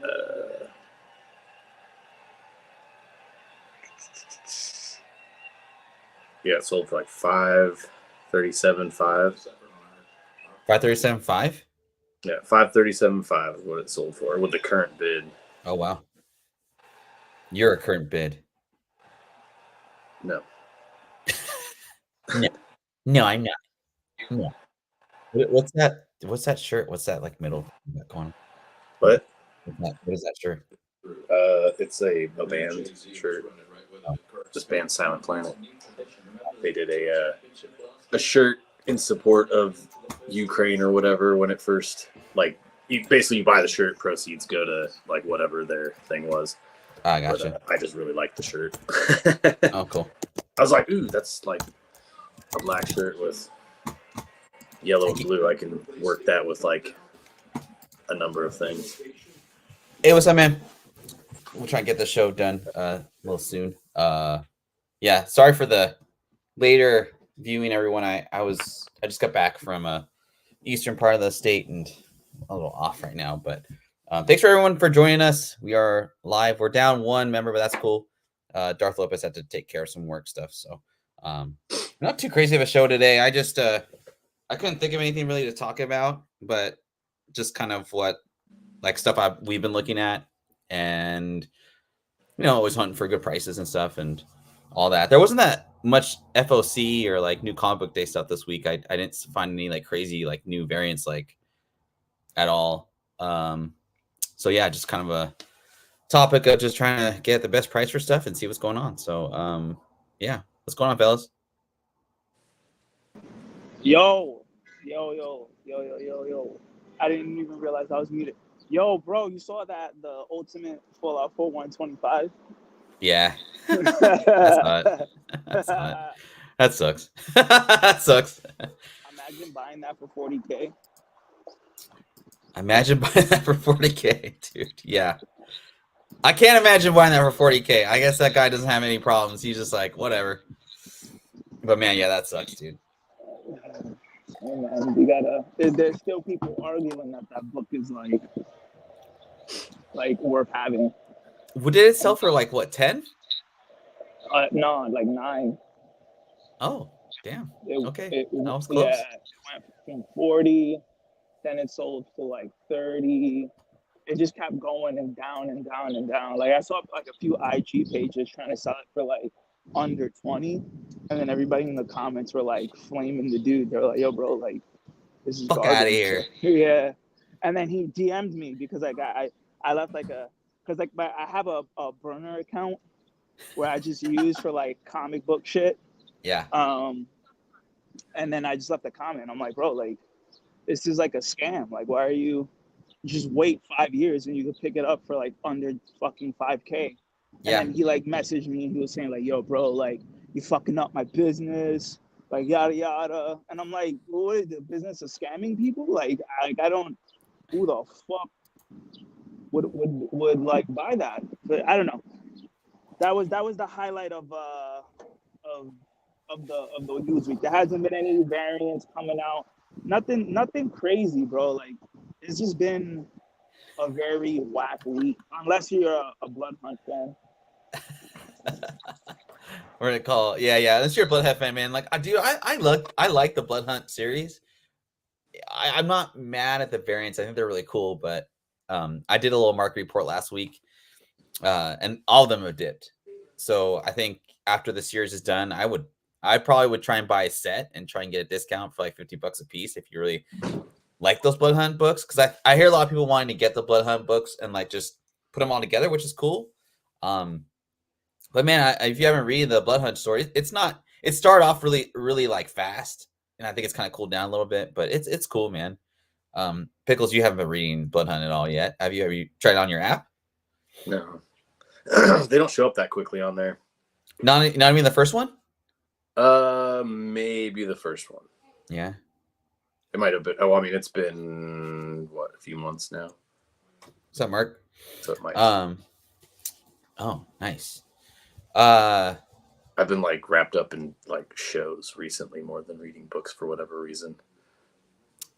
Uh, yeah, it sold for like 537.5. 537.5. Yeah, 537.5 is what it sold for with the current bid. Oh wow, you're a current bid. No. No, no, I'm not. No. What's that? What's that shirt? What's that like middle going? What? What is that shirt? It's a band shirt. Oh, Just band Silent Planet. They did a shirt in support of Ukraine or whatever when it first like you buy the shirt, proceeds go to like whatever their thing was. I But gotcha. I just really like the shirt. Oh, cool. I was like, ooh, that's like a black shirt with yellow and blue. I can work that with like a number of things. Hey, what's up, man? We'll try and get the show done a little soon. Yeah, sorry for the later viewing, everyone. I just got back from eastern part of the state and a little off right now, but thanks for everyone for joining us. We are live. We're down one member, but that's cool. Darth Lopez had to take care of some work stuff, so not too crazy of a show today. I just I couldn't think of anything really to talk about, but just kind of what like stuff we've been looking at, and always hunting for good prices and stuff and all that. There wasn't that much FOC or like new comic book day stuff this week. I didn't find any like crazy like new variants like at all. So yeah, just kind of a topic of just trying to get the best price for stuff and see what's going on. So yeah, what's going on, fellas? Yo. I didn't even realize I was muted. Yo, bro, you saw that the Ultimate Fallout 4 125? Yeah, that's not. That's not. That sucks. That sucks. Imagine buying that for 40K. Imagine buying that for 40K, dude. Yeah. I can't imagine buying that for 40K. I guess that guy doesn't have any problems. He's just like, whatever. But man, yeah, that sucks, dude. And we gotta. There's still people arguing that book is like worth having. Did it sell for like what, 10? No, like 9. Oh, damn. Okay, that was Yeah, close. it went from 40, then it sold for like 30. It just kept going and down and down and down. Like I saw like a few IG pages trying to sell it for like under 20, and then everybody in the comments were like flaming the dude. They're like, "Yo, bro, like this is Fuck out of garbage." here. Yeah, and then he DM'd me because like I left like because like I have a burner account where I just use for like comic book shit. Yeah. And then I just left a comment. I'm like, bro, like this is like a scam. Like, why are you just wait 5 years and you could pick it up for like under fucking 5K? And Yeah. then he like messaged me and he was saying like, yo, bro, like you fucking up my business, like yada yada. And I'm like, what is the business of scamming people? Like I don't, who the fuck would like buy that? But I don't know. That was the highlight of the news week. There hasn't been any variants coming out. Nothing crazy, bro. Like it's just been a very whack week, unless you're a Blood Hunt fan. We're gonna call. Yeah. Unless you're a Bloodhead fan, man. Like I like the Blood Hunt series. I'm not mad at the variants. I think they're really cool, but I did a little market report last week, and all of them have dipped. So I think after the series is done, I probably would try and buy a set and try and get a discount for like $50 a piece if you really like those Blood Hunt books. Because I hear a lot of people wanting to get the Blood Hunt books and like just put them all together, which is cool. But man, if you haven't read the Blood Hunt story, it's not. It started off really like fast, and I think it's kind of cooled down a little bit. But it's cool, man. Pickles, you haven't been reading Blood Hunt at all yet. Have you? Have you tried it on your app? No. They don't show up that quickly on there. Not even the first one? Maybe the first one. Yeah. It might have been. Oh, I mean, it's been what, a few months now. What's up, Mark? So it might. Oh, nice. I've been like wrapped up in like shows recently more than reading books for whatever reason.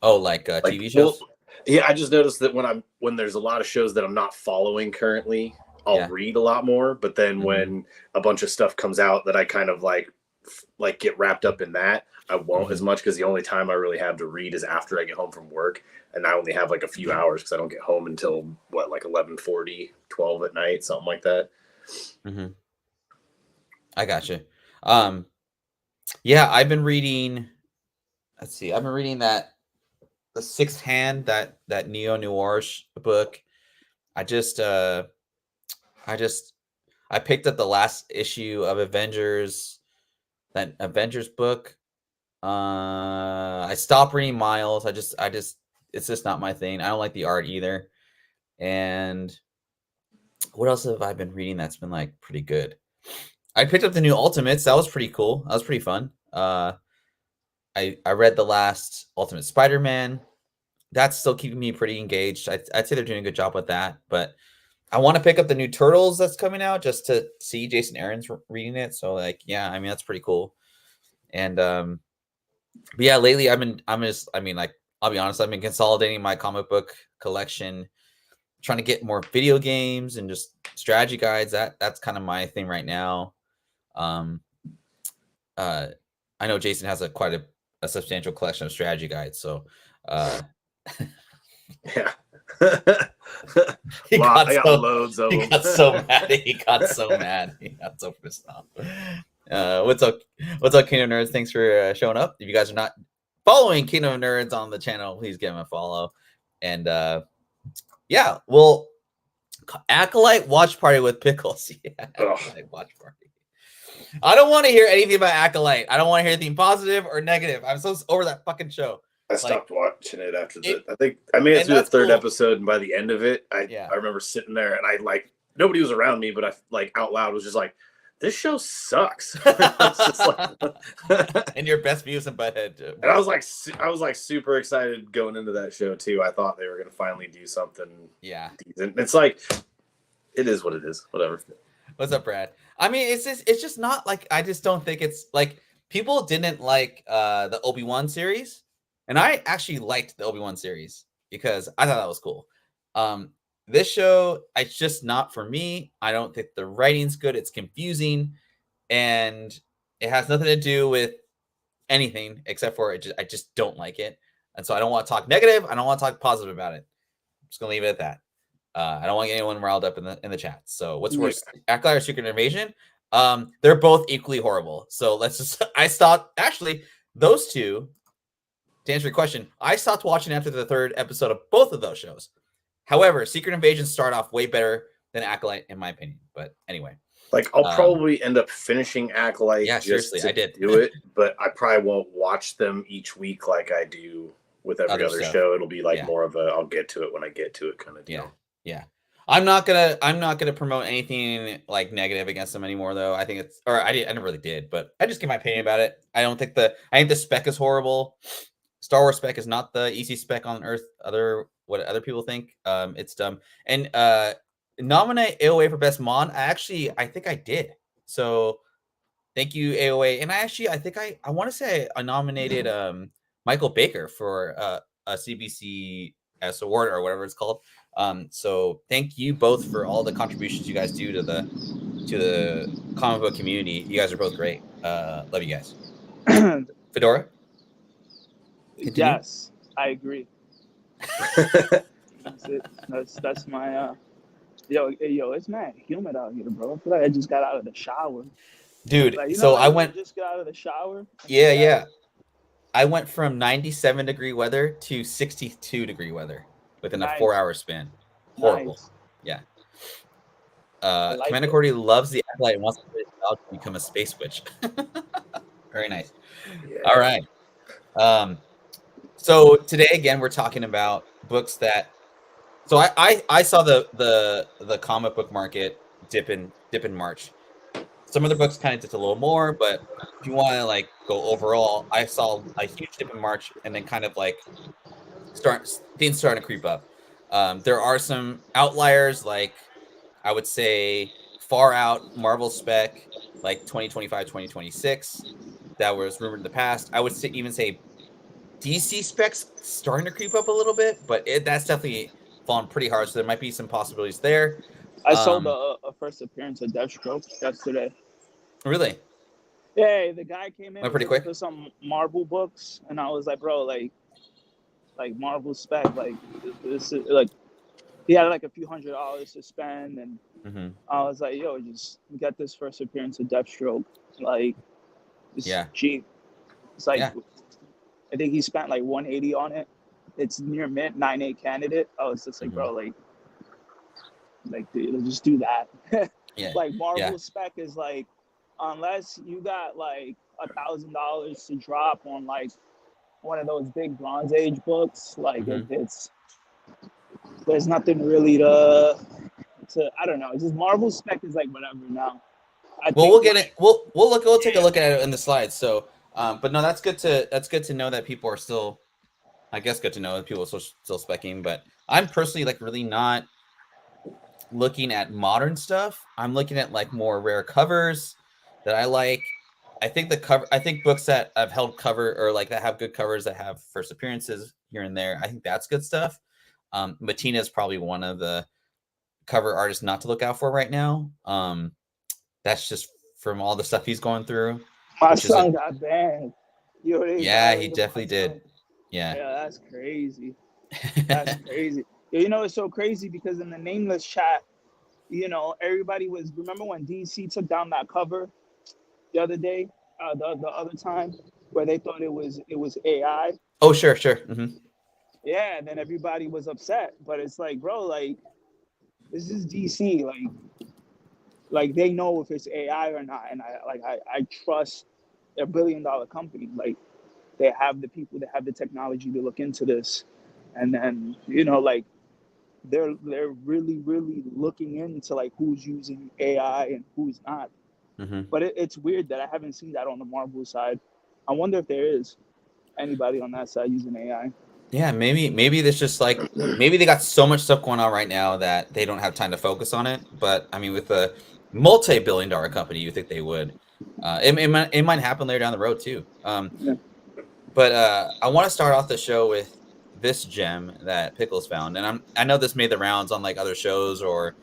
Oh, like TV shows? Yeah, I just noticed that when there's a lot of shows that I'm not following currently, I'll read a lot more. But then when a bunch of stuff comes out that I kind of like get wrapped up in that, I won't as much because the only time I really have to read is after I get home from work, and I only have like a few hours because I don't get home until like 11:40, 12 at night, something like that. I gotcha. Yeah, I've been reading. Let's see, I've been reading that The Sixth Hand, that neo noir book. I picked up the last issue of Avengers, that Avengers book. I stopped reading Miles. I just it's just not my thing. I don't like the art either. And what else have I been reading that's been like pretty good? I picked up the new Ultimates. That was pretty cool. That was pretty fun. I read the last Ultimate Spider-Man. That's still keeping me pretty engaged. I'd say they're doing a good job with that. But I want to pick up the new Turtles that's coming out just to see Jason Aaron's reading it. So like, yeah, I mean that's pretty cool. And but yeah, lately I'll be honest, I've been consolidating my comic book collection, trying to get more video games and just strategy guides. That's kind of my thing right now. I know Jason has quite a substantial collection of strategy guides, so yeah. I got loads of them. He got so mad. He got so mad. He got so pissed off. What's up, Kingdom Nerds? Thanks for showing up. If you guys are not following Kingdom Nerds on the channel, please give him a follow. And yeah, well, Acolyte watch party with Pickles. Yeah, Acolyte watch party. I don't want to hear anything about Acolyte. I don't want to hear anything positive or negative. I'm so over that fucking show. I stopped watching it after I think I made it through the third episode, and by the end of it, I remember sitting there and I nobody was around me, but I out loud was just like, this show sucks. And your best views in Butthead. And I was like super excited going into that show too. I thought they were going to finally do something. Yeah. Decent. It's like, it is what it is. Whatever. What's up, Brad? I mean, it's just not like, I just don't think it's like people didn't like the Obi-Wan series. And I actually liked the Obi-Wan series because I thought that was cool. This show, it's just not for me. I don't think the writing's good. It's confusing, and it has nothing to do with anything except for I just don't like it. And so I don't want to talk negative. I don't want to talk positive about it. I'm just gonna leave it at that. I don't want anyone riled up in the chat. So what's worse, Acolyte or Secret Invasion? They're both equally horrible. So let's just. I stopped actually those two. To answer your question, I stopped watching after the third episode of both of those shows. However, Secret Invasion start off way better than Acolyte, in my opinion. But anyway, I'll probably end up finishing Acolyte. Yeah, seriously, I did do it, but I probably won't watch them each week like I do with every other show. It'll be more of a I'll get to it when I get to it kind of deal. Yeah. I'm not gonna promote anything like negative against them anymore, though. I think I never really did, but I just give my opinion about it. I think the spec is horrible. Star Wars spec is not the easy spec on Earth. What other people think. It's dumb. And nominate AOA for best mod. I think I did. So thank you, AOA. And I think I want to say I nominated Michael Baker for a CBCS award or whatever it's called. So thank you both for all the contributions you guys do to the comic book community. You guys are both great. Love you guys. Fedora? Continue? Yes, I agree. That's my yo, it's mad humid out here, bro. I feel like I just got out of the shower. Dude, so I went just got out of the shower. Yeah. I went from 97 degree weather to 62 degree weather within a 4-hour span. Horrible. Nice. Yeah. Commander Cordy loves the Acolyte and wants to become a space witch. Very nice. Yeah. All right. So today again we're talking about books that. So I saw the comic book market dip in March. Some of the books kind of dipped a little more, but if you want to go overall, I saw a huge dip in March and then kind of things starting to creep up. There are some outliers, I would say far out Marvel spec, 2025, 2026, that was rumored in the past. I would even say DC specs starting to creep up a little bit, but that's definitely fallen pretty hard. So there might be some possibilities there. I saw the first appearance of Deathstroke yesterday. Really? Yeah, the guy came in Went was pretty looking quick. for some Marvel books, and I was like, bro, like Marvel spec, like this is like he had like a few $100s to spend, and Mm-hmm. I was like, yo, just get this first appearance of Deathstroke, like it's Yeah. cheap. It's like Yeah. I think he spent like 180 on it. It's near mint, 9.8 candidate. I was just like, Mhm. bro, like dude, just do that. Yeah. Like Marvel Yeah. spec is like, unless you got like $1,000 to drop on like one of those big Bronze Age books, like Mhm. it's there's nothing really to I don't know. It's just Marvel spec is like whatever now. I Well, think we'll get like, it. We'll take a look at it in the slides. So, but no, that's good to know that people are still. I guess good to know that people are still specking. But I'm personally like really not looking at modern stuff. I'm looking at like more rare covers that I like. I think books that have held cover or like that have good covers that have first appearances here and there. I think that's good stuff. Matina is probably one of the cover artists not to look out for right now. That's just from all the stuff he's going through, my which is son got banned. You already yeah, he violated my definitely did. son. Yeah. Yeah, that's crazy. That's crazy. You know, it's so crazy because in the nameless chat, you know, everybody was. Remember when DC took down that cover the other day, the other time, where they thought it was AI. Oh, sure. Hmm. Yeah, and then everybody was upset. But it's like, bro, like this is DC. Like they know if it's AI or not, and I trust a $1 billion company. Like they have the people, they have the technology to look into this, and then you know, like they're really looking into like who's using AI and who's not. Hmm. But it's weird that I haven't seen that on the Marvel side. I wonder if there is anybody on that side using AI. Yeah, maybe there's just like maybe they got so much stuff going on right now that they don't have time to focus on it. But I mean, with a multi-billion-dollar company, you think they would. It might happen later down the road too. Yeah. But I want to start off the show with this gem that Pickles found, and I know this made the rounds on like other shows, or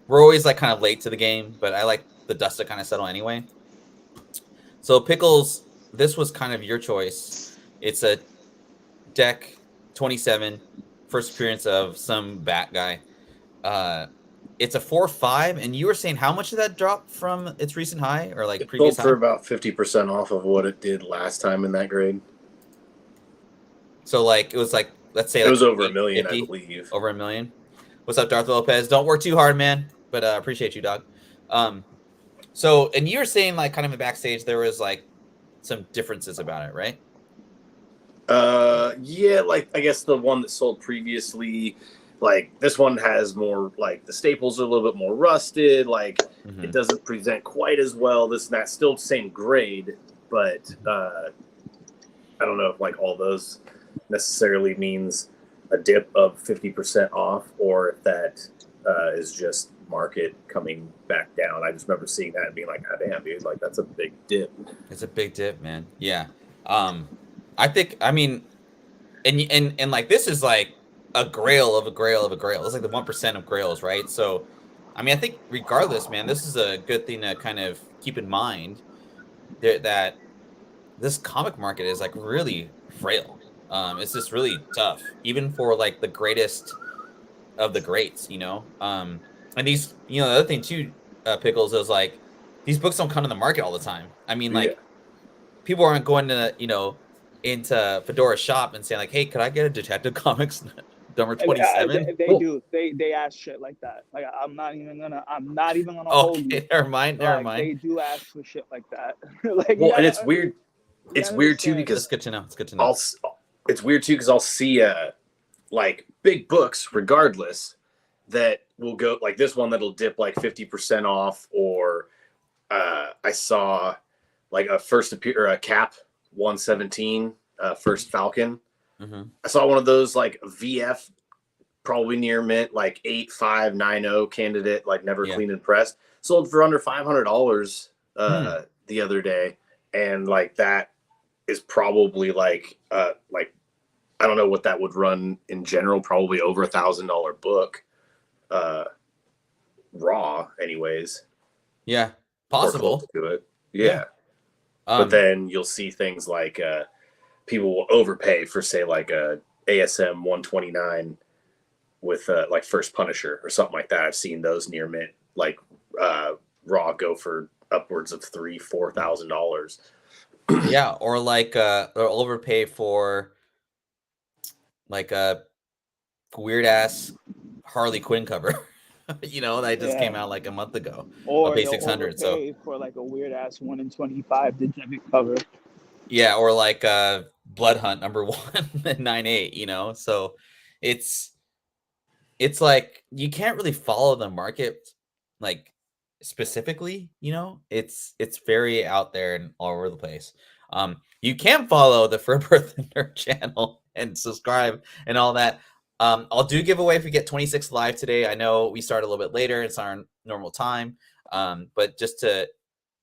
we're always like kind of late to the game, but I like the dust to kind of settle anyway. So Pickles, this was kind of your choice. It's a deck 27, first appearance of some bat guy. It's a 4/5, and you were saying how much did that drop from its recent high or like It previous sold for high? about 50% off of what it did last time in that grade. So like it was like let's say It like was over 1 million, I 50, believe. over 1 million. What's up, Darth Lopez? Don't work too hard, man. But appreciate you, dog. So and you were saying like kind of in backstage there was like some differences about it, right? Yeah, like I guess the one that sold previously, like this one has more like the staples are a little bit more rusted. Like Mm-hmm. it doesn't present quite as well. This and that, still the same grade, but I don't know if like all those necessarily means a dip of 50% off, or if that is just market coming back down. I just remember seeing that and being like, "God damn, dude! Like that's a big dip." It's a big dip, man. Yeah. I think I mean and like this is like a grail of a grail of a grail. It's like the 1% of grails, right? So I mean I think regardless, man, this is a good thing to kind of keep in mind that this comic market is like really frail. It's just really tough, even for like the greatest of the greats, you know. And these, you know, the other thing too, Pickles is like these books don't come to the market all the time. I mean, Yeah. like people aren't going to, you know, into Fedora's shop and saying like, "Hey, could I get a Detective Comics number 27?" They Well, do. They ask shit like that. Like I'm not even gonna hold you. Okay, never mind. Like they do ask for shit like that. Like well, yeah, and it's weird. you It's gotta weird too understand. That's because good to know. It's good to know. It's weird too because I'll see like big books regardless that will go like this one that'll dip like 50% off, or I saw like a Cap 117 first Falcon. Mm-hmm. I saw one of those like VF probably near mint, like 8590 candidate, like never cleaned and pressed, sold for under $500 the other day, and like that is probably like I don't know what that would run in general. Probably over $1,000 book, raw, anyways. Yeah, Or close possible. to it. Yeah. Yeah. But then you'll see things like people will overpay for, say, like a ASM 129 with like First Punisher or something like that. I've seen those near mint, like raw, go for upwards of $3,000-$4,000. Yeah, or like or overpay for like a weird ass Harley Quinn cover. That just came Yeah. out like a month ago. I'll Or pay they'll 600. So overpay for like a weird ass 1 in 25 dejected cover. yeah, or like Blood Hunt #1 at 9.8. So it's like you can't really follow the market like specifically. It's very out there and all over the place. You can follow the For Birth and Nerd channel and subscribe and all that. I'll do giveaway if we get 26 live today. I know we start a little bit later. It's our normal time. But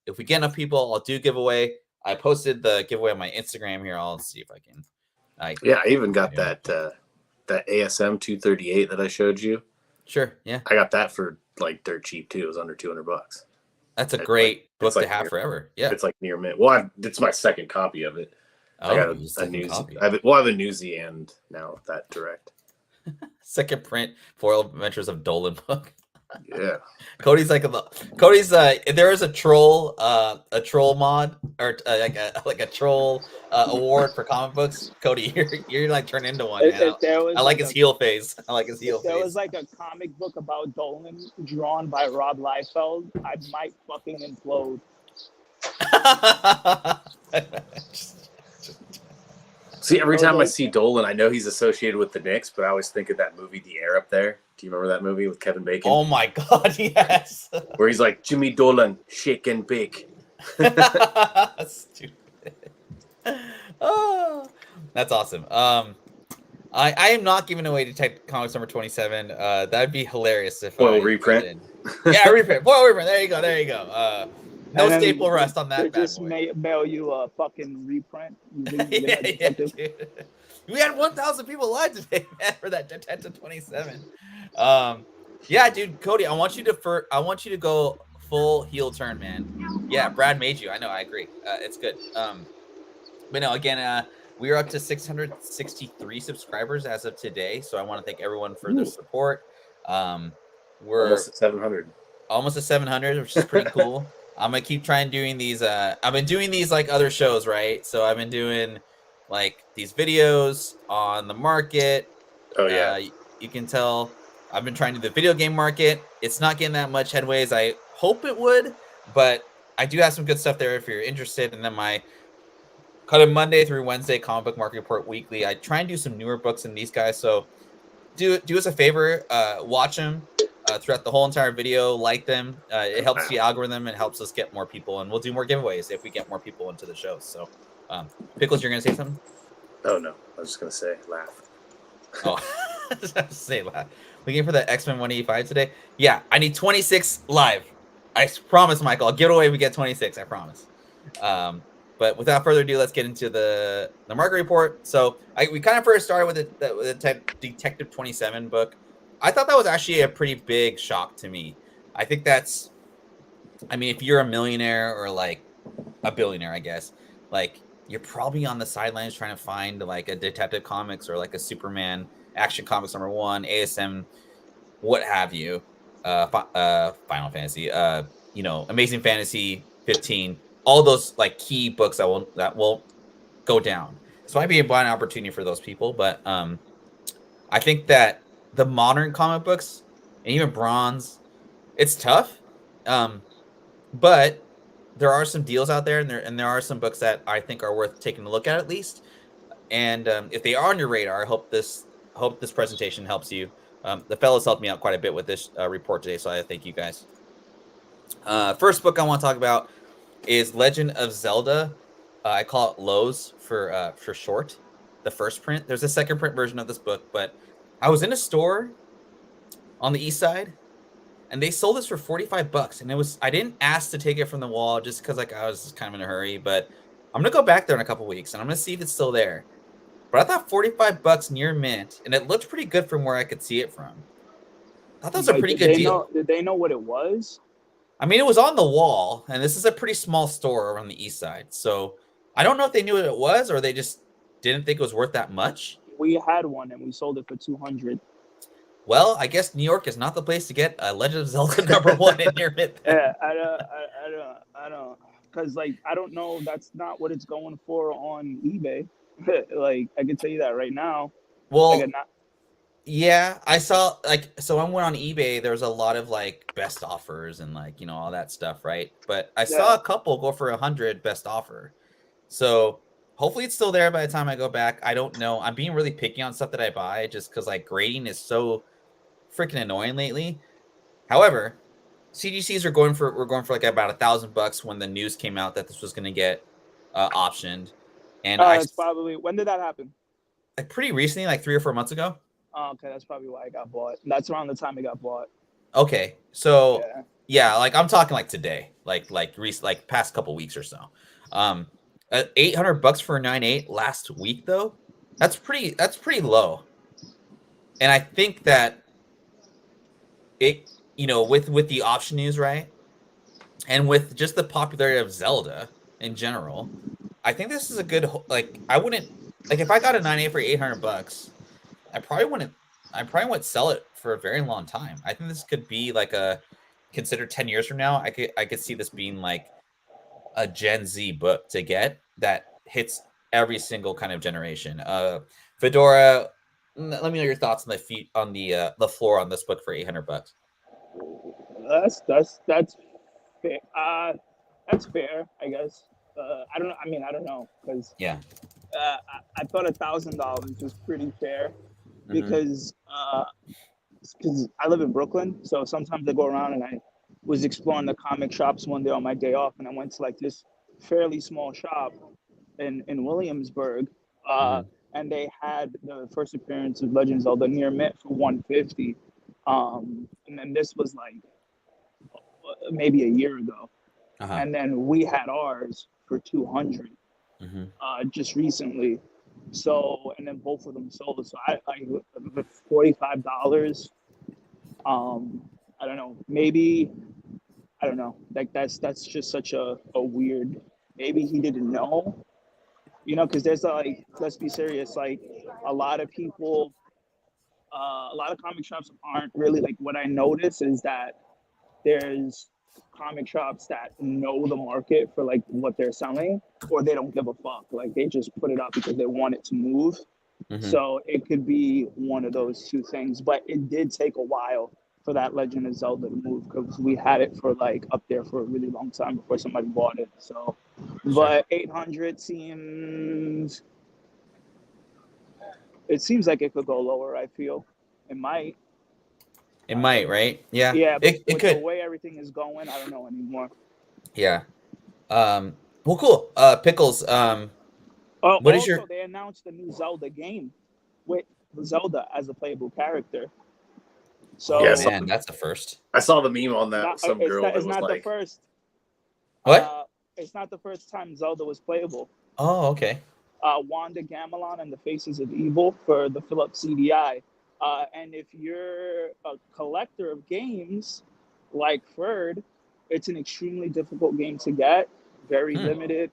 if we get enough people, I'll do giveaway. I posted the giveaway on my Instagram here. I'll see if I can. Yeah, I even got that ASM 238 that I showed you. Sure. Yeah. I got that for like dirt cheap too. It was under $200. That's a great book like to have forever. Yeah. It's like near mint. Well, it's my second copy of it. I got a newsy. I have a newsy and now that direct. Second print Foil Adventures of Dolan book. Yeah. Cody's there is a troll mod or like a troll award for comic books. Cody, you're like turned into one. I like his heel face. If there was like a comic book about Dolan drawn by Rob Liefeld, I might fucking implode. See, every time I see Dolan, I know he's associated with the Knicks, but I always think of that movie, The Air Up There. Do you remember that movie with Kevin Bacon? Oh my God, yes. Where he's like, Jimmy Dolan, shake and bake. Stupid. Oh, that's awesome. I am not giving away Detective Comics number 27. That'd be hilarious if Foil reprint. Yeah, reprint. Foil reprint. There you go. No staple rust on that. Just mail you a fucking reprint. Yeah, dude. We had 1,000 people live today, man, for that Detective 27. Yeah, dude, Cody, I want you to go full heel turn, man. Yeah, Brad made you. I know. I agree. It's good. But no, again, we are up to 663 subscribers as of today. So I want to thank everyone for their support. We're almost at 700. Almost at 700, which is pretty cool. I'm gonna keep trying doing these. I've been doing these like other shows, right? So I've been doing like these videos on the market. Oh yeah. You can tell I've been trying to do the video game market. It's not getting that much headway as I hope it would, but I do have some good stuff there if you're interested. And then my kind of Monday through Wednesday comic book market report weekly. I try and do some newer books than these guys. So do us a favor, watch them throughout the whole entire video, like them. It helps the algorithm and helps us get more people, and we'll do more giveaways if we get more people into the show. So, Pickles, you're gonna say something? Oh no, I was just gonna say laugh. Oh, I just have to say laugh. We came for the X-Men 185 today. Yeah, I need 26 live. I promise, Michael. I'll give it away if we get 26. I promise. But without further ado, let's get into the market report. So we kind of first started with the Detective 27 book. I thought that was actually a pretty big shock to me. I think if you're a millionaire or like a billionaire, I guess, like you're probably on the sidelines trying to find like a Detective Comics or like a Superman Action Comics #1, ASM, what have you, Final Fantasy, Amazing Fantasy 15. All those like key books that will go down. So might be a buying opportunity for those people. But I think that the modern comic books and even bronze, it's tough. But there are some deals out there, and there are some books that I think are worth taking a look at least. And if they are on your radar, I hope this presentation helps you. The fellows helped me out quite a bit with this report today, so I thank you guys. First book I want to talk about is Legend of Zelda. I call it Lowe's for short. The first print. There's a second print version of this book, but I was in a store on the east side, and they sold this for $45, and I didn't ask to take it from the wall just because like I was kind of in a hurry, but I'm gonna go back there in a couple weeks, and I'm gonna see if it's still there. But I thought $45 near mint, and it looked pretty good from where I could see it from. I thought that was a pretty good deal. Did they know what it was? I mean, it was on the wall, and this is a pretty small store on the east side. So I don't know if they knew what it was or they just didn't think it was worth that much. We had one, and we sold it for $200. Well, I guess New York is not the place to get a Legend of Zelda #1 in near mint. Yeah, I don't, because like I don't know. That's not what it's going for on eBay. Like I can tell you that right now. Well, Like, yeah, I saw so I went on eBay. There's a lot of like best offers and like all that stuff, right? But I saw a couple go for 100 best offer. So hopefully it's still there by the time I go back. I don't know. I'm being really picky on stuff that I buy just because like grading is so freaking annoying lately. However, CGCs were going for like about $1,000 when the news came out that this was going to get optioned, and that's probably when did that happen? Like pretty recently, like 3 or 4 months ago. Oh, okay, that's probably why it got bought. That's around the time it got bought. Okay, so yeah, like I'm talking like today, like past couple weeks or so. $800 for a 9.8 last week though. That's pretty low, and I think that it with the option news, right, and with just the popularity of Zelda in general, I think this is a good I wouldn't if I got a 9.8 for $800. I probably wouldn't sell it for a very long time. I think this could be like consider 10 years from now. I could see this being like a Gen Z book to get that hits every single kind of generation. Fedora, let me know your thoughts on the floor on this book for $800. That's fair. That's fair, I guess. I don't know. I mean, I don't know because I thought $1,000 was pretty fair. Because I live in Brooklyn, so sometimes I go around and I was exploring the comic shops one day on my day off, and I went to like this fairly small shop in Williamsburg, and they had the first appearance of Legend of Zelda near mint for $150, and then this was like maybe a year ago, and then we had ours for $200 just recently. So, and then both of them sold. So I $45. I don't know. Maybe I don't know. Like that's just such a weird. Maybe he didn't know. Because there's like, let's be serious. Like a lot of people, a lot of comic shops aren't really like. What I notice is that there's comic shops that know the market for like what they're selling, or they don't give a fuck. Like they just put it up because they want it to move. So it could be one of those two things. But it did take a while for that Legend of Zelda to move because we had it for like up there for a really long time before somebody bought it. So, but 800 seems like it could go lower. I feel it might. It might, right? Yeah. Yeah, but it could. The way everything is going, I don't know anymore. Yeah. Well, cool. Pickles. What is your? They announced a new Zelda game with Zelda as a playable character. So man, that's the first. I saw the meme on that. Some girl it's not like, the first. What? It's not the first time Zelda was playable. Oh, okay. Wanda Gamelon and the Faces of Evil for the Philips CDI. And if you're a collector of games like Ferd, it's an extremely difficult game to get, very limited.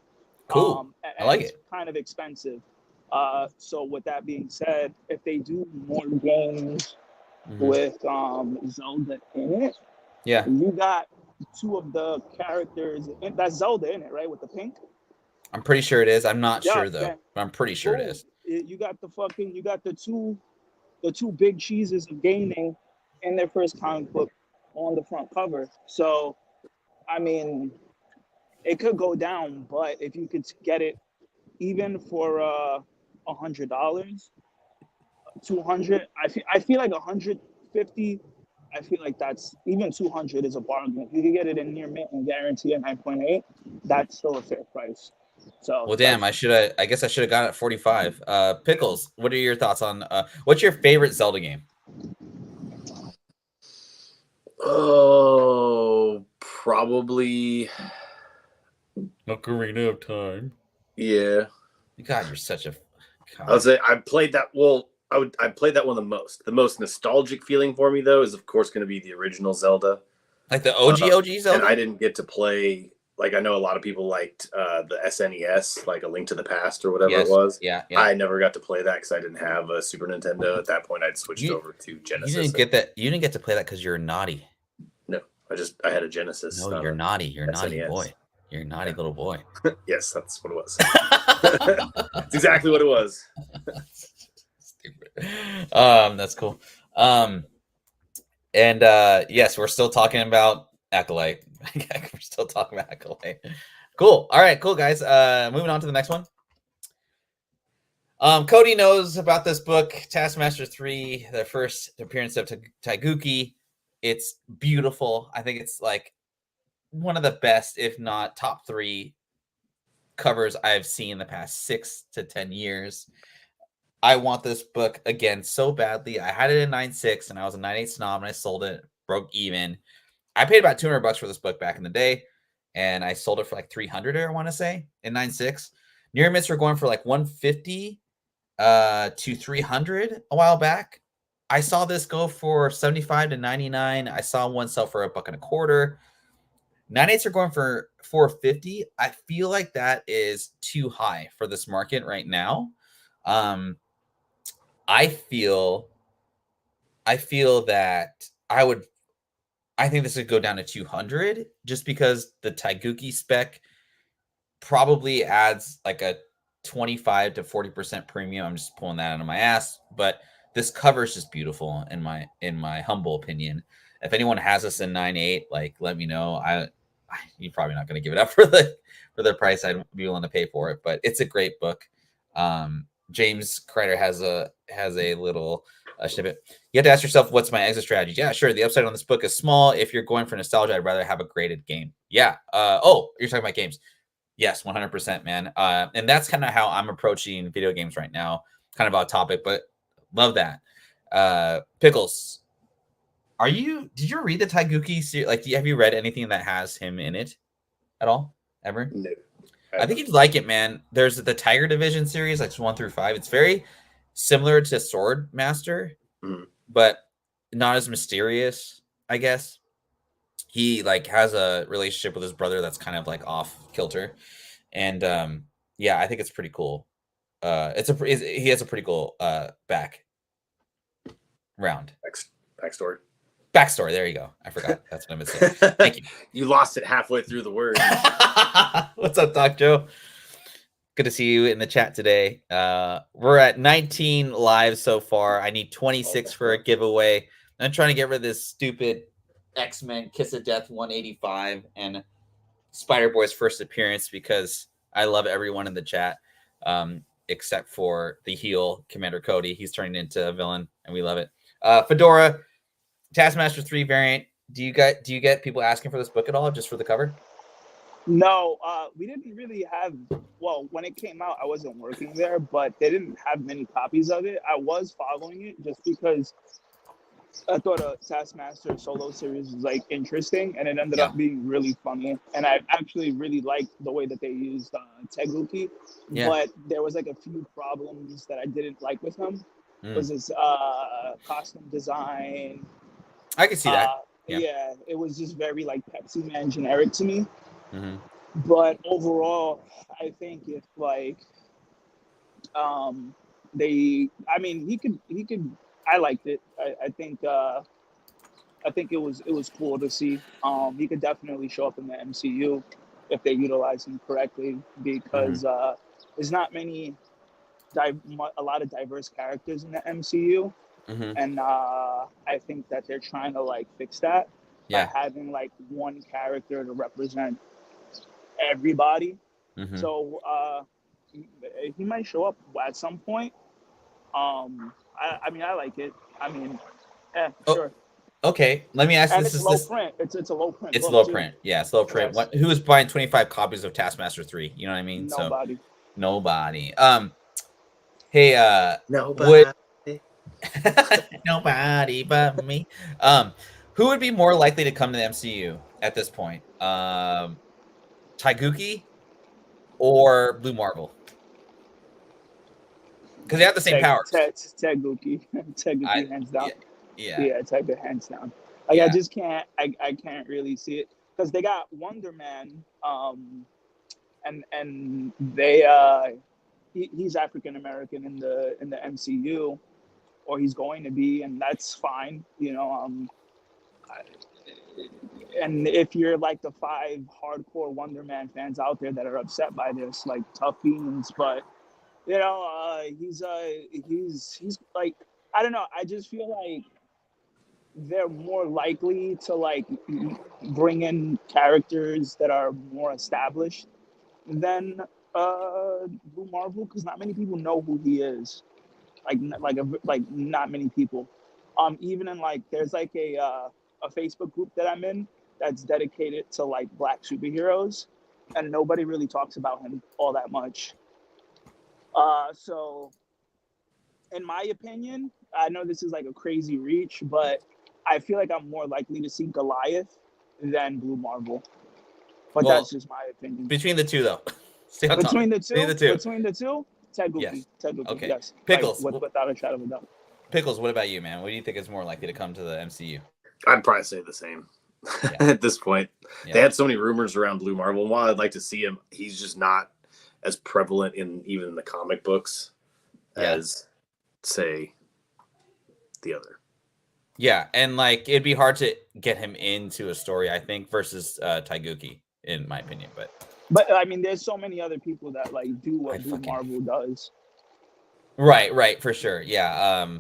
Cool. And I like it's it. kind of expensive. So with that being said, if they do more games with Zelda in it, you got two of the characters. That's Zelda in it, right? With the pink. I'm pretty sure it is. I'm not sure though, but I'm pretty sure it is. You got the two big cheeses of gaming in their first comic book on the front cover. So, I mean, it could go down, but if you could get it even for $100, $200, I feel like $150. I feel like that's even $200 is a bargain. If you can get it in near mint and guarantee a 9.8, that's still a fair price. So well, damn, I guess I should have got it at 45. Pickles, what are your thoughts on what's your favorite Zelda game? Oh, probably Ocarina of Time. Yeah. God, you're such a I would say I played that. Well, I played that one the most. The most nostalgic feeling for me though is of course going to be the original Zelda, Like the OG Zelda. and I didn't get to play. Like I know a lot of people liked the SNES, like A Link to the Past or whatever it was. Yeah. I never got to play that because I didn't have a Super Nintendo at that point. I'd switched over to Genesis. You didn't get that. You didn't get to play that because you're naughty. No, I had a Genesis. No, you're naughty. You're a naughty SNES. Boy. You're a naughty little boy. Yes, that's what it was. That's exactly what it was. Stupid. That's cool. Yes, we're still talking about Acolyte. We're still talking about Acolyte. Cool. All right, cool guys. Moving on to the next one. Cody knows about this book, Taskmaster 3, the first appearance of Taiguchi. It's beautiful. I think it's like one of the best, if not top 3 covers I've seen in the past 6 to 10 years. I want this book again so badly. I had it in 9.6 and I was a 9.8 snob and I sold it, broke even. I paid about $200 for this book back in the day and I sold it for like 300, I want to say, in 9.6. Near miss were going for like 150 to 300 a while back. I saw this go for 75 to 99. I saw one sell for $1.25. 9.8s are going for 450. I feel like that is too high for this market right now. I feel that I think this would go down to 200 just because the Taiguchi spec probably adds like a 25 to 40% premium. I'm just pulling that out of my ass, but this cover is just beautiful in my humble opinion. If anyone has us in 9.8, like let me know. You're probably not going to give it up for the price I'd be willing to pay for it, but it's a great book. James Kreider has a little snippet. You have to ask yourself, what's my exit strategy? Yeah, sure. The upside on this book is small. If you're going for nostalgia, I'd rather have a graded game. Yeah. You're talking about games. Yes, 100%, man. And that's kind of how I'm approaching video games right now. Kind of off topic, but love that. Pickles, did you read the Taiguchi series? Like, have you read anything that has him in it at all? Ever? No. I think you'd like it, man. There's the Tiger Division series, like 1 through 5. It's very similar to Sword Master, but not as mysterious, I guess. He like has a relationship with his brother that's kind of like off kilter, and I think it's pretty cool. He has a pretty cool backstory. There you go. I forgot. That's what I meant to say. Thank you. You lost it halfway through the word. What's up, Doc Joe? Good to see you in the chat today. We're at 19 live so far. I need 26 for a giveaway. I'm trying to get rid of this stupid X-Men Kiss of Death 185 and Spider-Boy's first appearance because I love everyone in the chat except for the heel Commander Cody. He's turning into a villain and we love it. Fedora, Taskmaster 3 variant. Do you get people asking for this book at all just for the cover? No, we didn't really have. Well, when it came out, I wasn't working there, but they didn't have many copies of it. I was following it just because I thought a Taskmaster solo series was like interesting, and it ended up being really funny. And I actually really liked the way that they used Taiguchi, but there was like a few problems that I didn't like with him. Was his costume design? I can see that. Yeah, it was just very like Pepsi Man generic to me. But overall, I think if like he could. I liked it. I think it was cool to see. He could definitely show up in the MCU if they utilize him correctly because there's not a lot of diverse characters in the MCU. And I think that they're trying to like fix that by having like one character to represent everybody. So he might show up at some point. I mean, I like it. I mean, sure. Okay, let me ask and this. It's low print. It's a low print. It's low print. Yeah, it's low print. Yes. Who is buying 25 copies of Taskmaster 3? You know what I mean? Nobody. So nobody. Hey, Nobody. Nobody but me. Who would be more likely to come to the MCU at this point? Taiguchi or Blue Marvel? Because they have the same powers. Teguki, hands down. Yeah. Teguki hands down. Like Yeah. I just can't. I can't really see it because they got Wonder Man. And they he's African American in the MCU, or he's going to be, and that's fine, you know. And if you're like the 5 hardcore Wonder Man fans out there that are upset by this, like tough beans, but you know, he's like, I don't know. I just feel like they're more likely to like bring in characters that are more established than Blue Marvel, because not many people know who he is. Like not many people. Even in like there's like a Facebook group that I'm in that's dedicated to like Black superheroes, and nobody really talks about him all that much. So in my opinion, I know this is like a crazy reach, but I feel like I'm more likely to see Goliath than Blue Marvel. But Well, that's just my opinion. Between the two, though. Stay on topic. Between the two, Teguki. Yes. Teguki, Okay. yes. Pickles. Like, without a shadow of a doubt. Pickles, what about you, man? What do you think is more likely to come to the MCU? I'd probably say the same. Yeah. At this point, Yeah. they had so many rumors around Blue Marvel. And while I'd like to see him, he's just not as prevalent in even the comic books as, say, the other. Yeah, and like it'd be hard to get him into a story, I think, versus Taiguchi, in my opinion. But I mean, there's so many other people that like do what Blue Marvel does. Right, for sure. Yeah.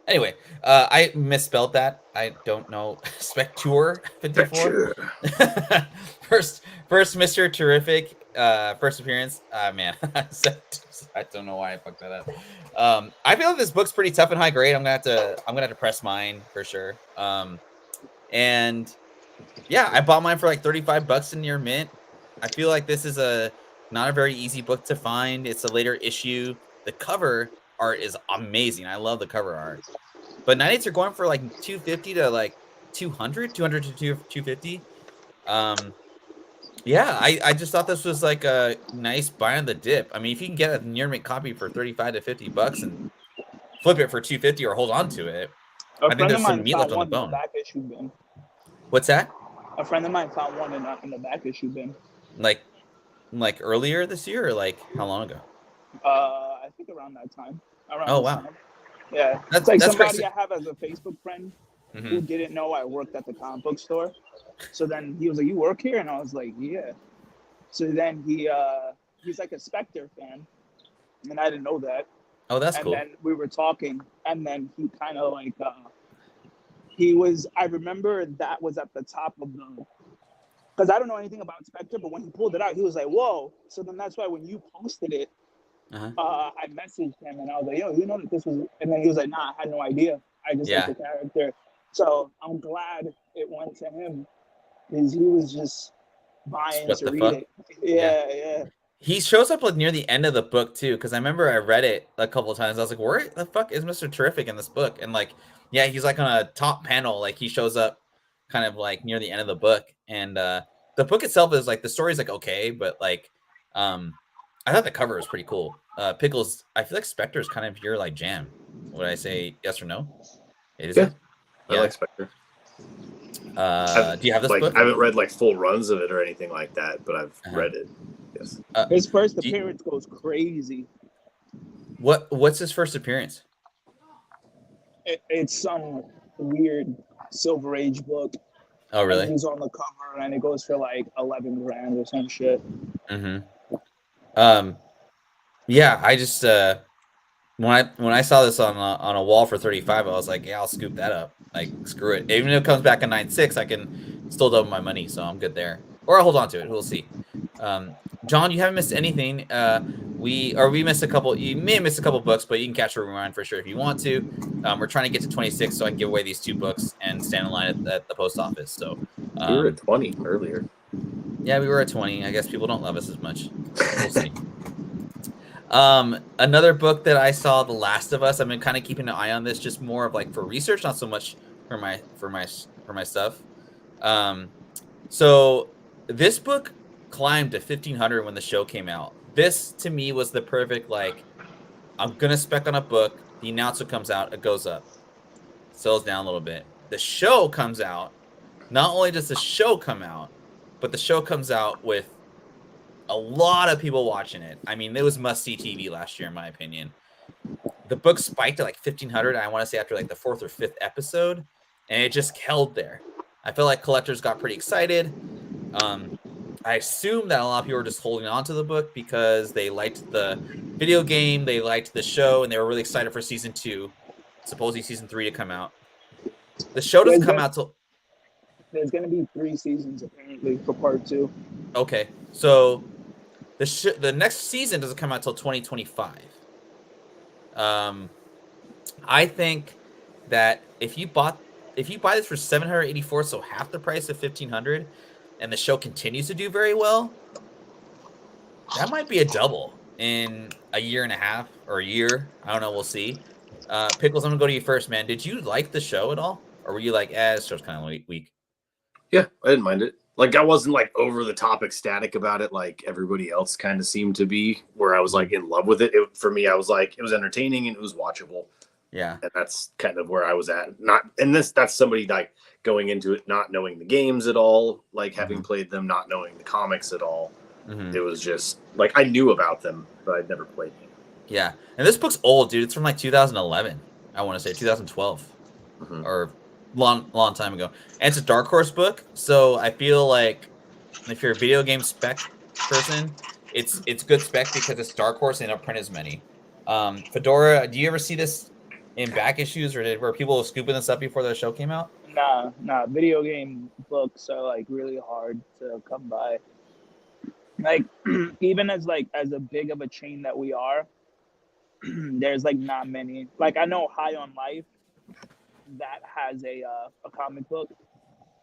Anyway, I misspelled that. I don't know. Spectre 54. first Mr. Terrific. First appearance. Man, I don't know why I fucked that up. I feel like this book's pretty tough and high grade. I'm gonna have to press mine for sure. And yeah, I bought mine for like $35 in near mint. I feel like this is not a very easy book to find. It's a later issue. The cover art is amazing. I love the cover art. But 98s are going for like 250 to like 200 to 250. Yeah, I just thought this was like a nice buy on the dip. I mean, if you can get a near mint copy for $35 to $50 and flip it for 250 or hold on to it, I think there's some meat left on the bone. Back issue bin. What's that? A friend of mine found one in the back issue bin. Like earlier this year, or like how long ago? I think around that time. Wow. Time. Yeah, that's like that's somebody crazy. I have as a Facebook friend who didn't know I worked at the comic book store. So then he was like, "You work here?" And I was like, "Yeah." So then he's like a Spectre fan, and I didn't know that. Oh, that's cool. And then we were talking, and then he kind of like I remember that was at the top of the, because I don't know anything about Spectre, but when he pulled it out, he was like, "Whoa!" So then that's why when you posted it, I messaged him and I was like, "Yo, you know that this was," and then he was like, "Nah, I had no idea. I just like the character." So I'm glad it went to him because he was just buying to read it. Yeah. He shows up like near the end of the book too, because I remember I read it a couple of times. I was like, "Where the fuck is Mr. Terrific in this book?" And like, yeah, he's like on a top panel. Like he shows up kind of like near the end of the book, and the book itself is like the story's like okay, but like, I thought the cover was pretty cool. Pickles, I feel like Spectre is kind of your like jam. Would I say yes or no? It is. Yeah. I like Spectre. Do you have this book? I haven't read like full runs of it or anything like that, but I've read it. Yes. His first appearance goes crazy. What's his first appearance? It's some weird Silver Age book. Oh, really? And he's on the cover, and it goes for like 11 grand or some shit. Yeah, I just when I saw this on a wall for 35, I was like, yeah, I'll scoop that up. Like, screw it. Even if it comes back at 9.6, I can still double my money, so I'm good there. Or I'll hold on to it. We'll see. John, you haven't missed anything. We missed a couple. You may have missed a couple books, but you can catch a rewind for sure if you want to. We're trying to get to 26, so I can give away these 2 books and stand in line at the post office. So we were at 20 earlier. Yeah, we were at 20. I guess people don't love us as much. We'll see. Another book that I saw, The Last of Us. I've been kind of keeping an eye on this, just more of like for research, not so much for my stuff. So this book climbed to 1,500 when the show came out. This to me was the perfect like I'm gonna spec on a book. The announcement comes out, it goes up, sells down a little bit. The show comes out. Not only does the show come out, but the show comes out with a lot of people watching it. I mean, it was must see TV last year, in my opinion. The book spiked at like 1,500. I want to say after like the fourth or fifth episode, and it just held there. I feel like collectors got pretty excited. I assume that a lot of people were just holding on to the book because they liked the video game, they liked the show, and they were really excited for season 2, supposedly season 3 to come out. The show doesn't come out till There's gonna be 3 seasons apparently for part 2. okay. So the next season doesn't come out till 2025. I think that if you buy this for 784, so half the price of 1,500, and the show continues to do very well, that might be a double in a year and a half or a year. I don't know. We'll see. Pickles, I'm gonna go to you first, man. Did you like the show at all, or were you like, this show's kind of weak? Yeah, I didn't mind it. Like, I wasn't like over the top ecstatic about it like everybody else kind of seemed to be, where I was like in love with it. For me, I was like, it was entertaining and it was watchable. Yeah. And that's kind of where I was at. That's somebody like going into it not knowing the games at all, like having played them, not knowing the comics at all. It was just like I knew about them, but I'd never played them. Yeah. And this book's old, dude. It's from like 2011. I want to say 2012 or long time ago. And it's a Dark Horse book, so I feel like if you're a video game spec person, it's good spec because it's Dark Horse and they don't print as many. Fedora, do you ever see this in back issues, or were people scooping this up before the show came out? Nah. Video game books are like really hard to come by. Like even as a big of a chain that we are, there's like not many. Like I know High on Life that has a comic book,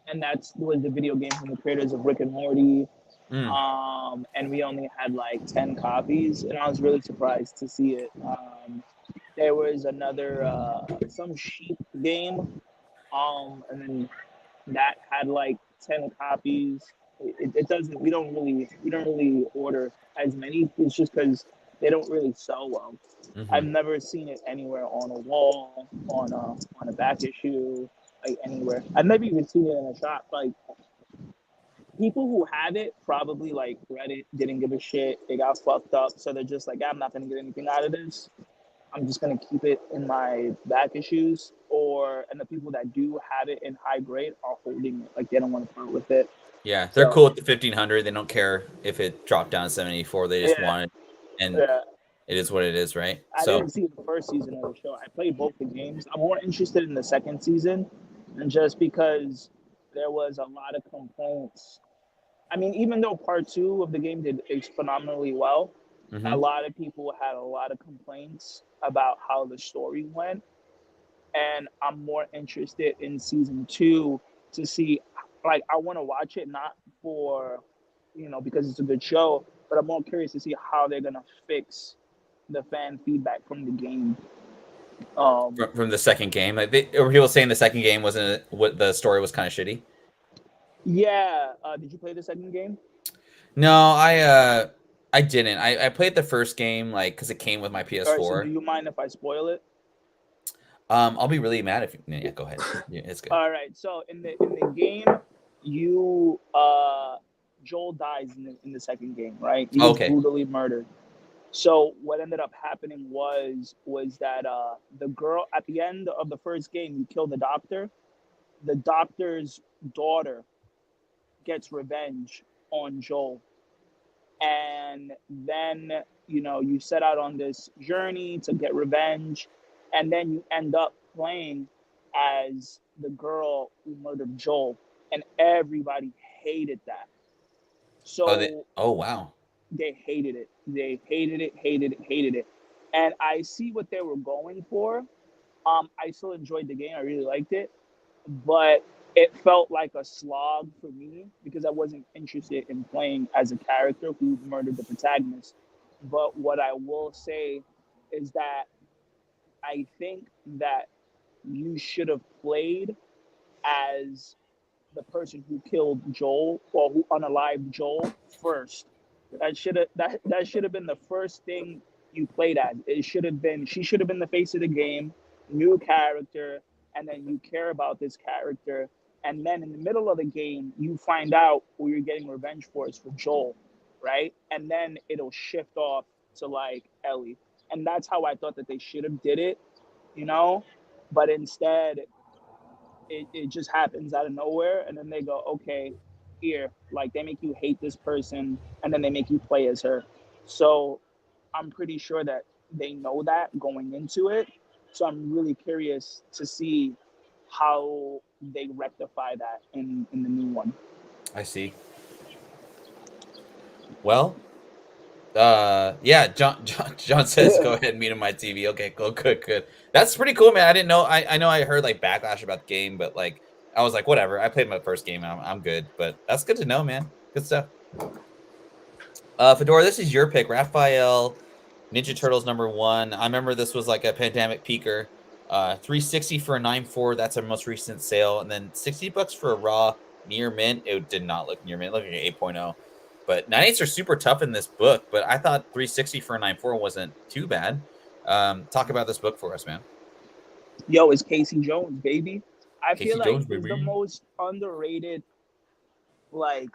and was the video game from the creators of Rick and Morty. And we only had like 10 copies, and I was really surprised to see it. There was another some sheep game, and then that had like 10 copies. It doesn't. We don't really order as many. It's just because they don't really sell well. I've never seen it anywhere on a wall, on a back issue, like anywhere. I've never even seen it in a shop. Like people who had it probably like read it, didn't give a shit. They got fucked up, so they're just like, I'm not gonna get anything out of this. I'm just gonna keep it in my back issues. And the people that do have it in high grade are holding it, like they don't want to part with it. Yeah, they're cool with the 1,500. They don't care if it dropped down to 784. They just want it, and it is what it is, right? I didn't see the first season of the show. I played both the games. I'm more interested in the second season, and just because there was a lot of complaints. I mean, even though part 2 of the game did phenomenally well, a lot of people had a lot of complaints about how the story went. And I'm more interested in season 2 to see, like, I want to watch it not for, because it's a good show, but I'm more curious to see how they're going to fix the fan feedback from the game. From the second game, like were people saying the second game wasn't what the story was kind of shitty? Yeah. Did you play the second game? No, I didn't. I played the first game like because it came with my PS4. All right, so do you mind if I spoil it? I'll be really mad if yeah, go ahead. Yeah, it's good. All right, so in the game, you Joel dies in the second game, right? He was brutally murdered. So what ended up happening was that the girl at the end of the first game, you kill the doctor. The doctor's daughter gets revenge on Joel, and then you set out on this journey to get revenge. And then you end up playing as the girl who murdered Joel, and everybody hated that. So, wow, they hated it. They hated it. And I see what they were going for. I still enjoyed the game. I really liked it, but it felt like a slog for me because I wasn't interested in playing as a character who murdered the protagonist. But what I will say is that I think that you should have played as the person who killed Joel or who unalived Joel first. That should have been the first thing you played as. It should have been she should have been the face of the game, new character, and then you care about this character, and then in the middle of the game you find out who you're getting revenge for is for Joel, right? And then it'll shift off to like Ellie, and that's how I thought that they should have did it, you know. But instead, it just happens out of nowhere, and then they go, okay, here, like they make you hate this person, and then they make you play as her. So I'm pretty sure that they know that going into it. So I'm really curious to see how they rectify that in the new one. I see. Well, yeah, John says go ahead and mute on my TV. Okay, cool, good. That's pretty cool, man. I didn't know. I know I heard like backlash about the game, but like I was like, whatever. I played my first game. I'm good. But that's good to know, man. Good stuff. Fedora, this is your pick. Raphael, Ninja Turtles #1. I remember this was like a pandemic peaker. 360 for a 9.4. That's our most recent sale, and then $60 for a raw near mint. It did not look near mint. It looked like an 8.0. But 9.8s are super tough in this book, but I thought 360 for a 9.4 wasn't too bad. Talk about this book for us, man. Yo, it's Casey Jones, baby. I Casey feel like Jones, he's the baby. most underrated, like,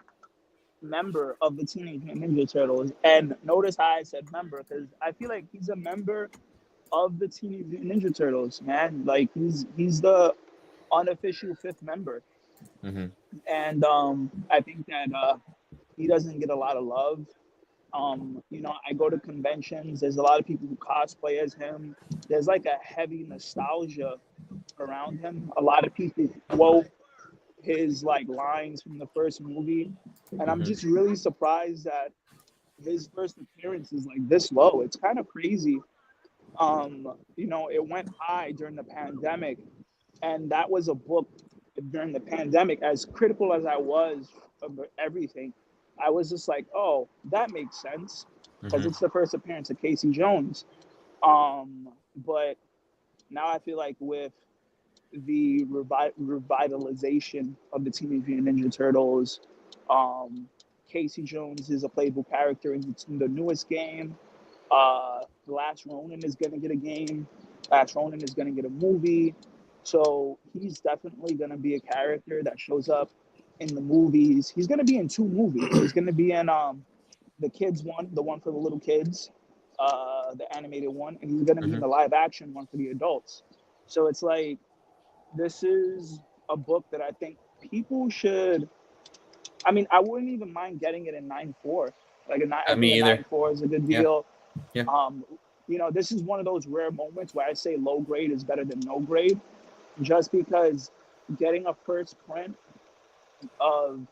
member of the Teenage Mutant Ninja Turtles. And notice how I said member, because I feel like he's a member of the Teenage Mutant Ninja Turtles, man. Like, he's the unofficial fifth member. Mm-hmm. And I think that he doesn't get a lot of love. You know, I go to conventions. There's a lot of people who cosplay as him. There's like a heavy nostalgia around him. A lot of people quote his like lines from the first movie, and I'm just really surprised that his first appearance is like this low. It's kind of crazy. You know, it went high during the pandemic, and that was a book during the pandemic. As critical as I was of everything, I was just like, oh, that makes sense because it's the first appearance of Casey Jones. But now I feel like with the revitalization of the Teenage Mutant Ninja Turtles, Casey Jones is a playable character in the newest game. The Last Ronin is going to get a game. Last Ronin is going to get a movie. So he's definitely going to be a character that shows up in the movies. He's going to be in 2 movies. He's going to be in the kids one, the one for the little kids, the animated one, and he's going to be in the live action one for the adults. So it's like, this is a book that I think people should. I mean, I wouldn't even mind getting it in 9.4. Like I think a 9.4 is a good deal. Yeah. You know, this is one of those rare moments where I say low grade is better than no grade, just because getting a first print of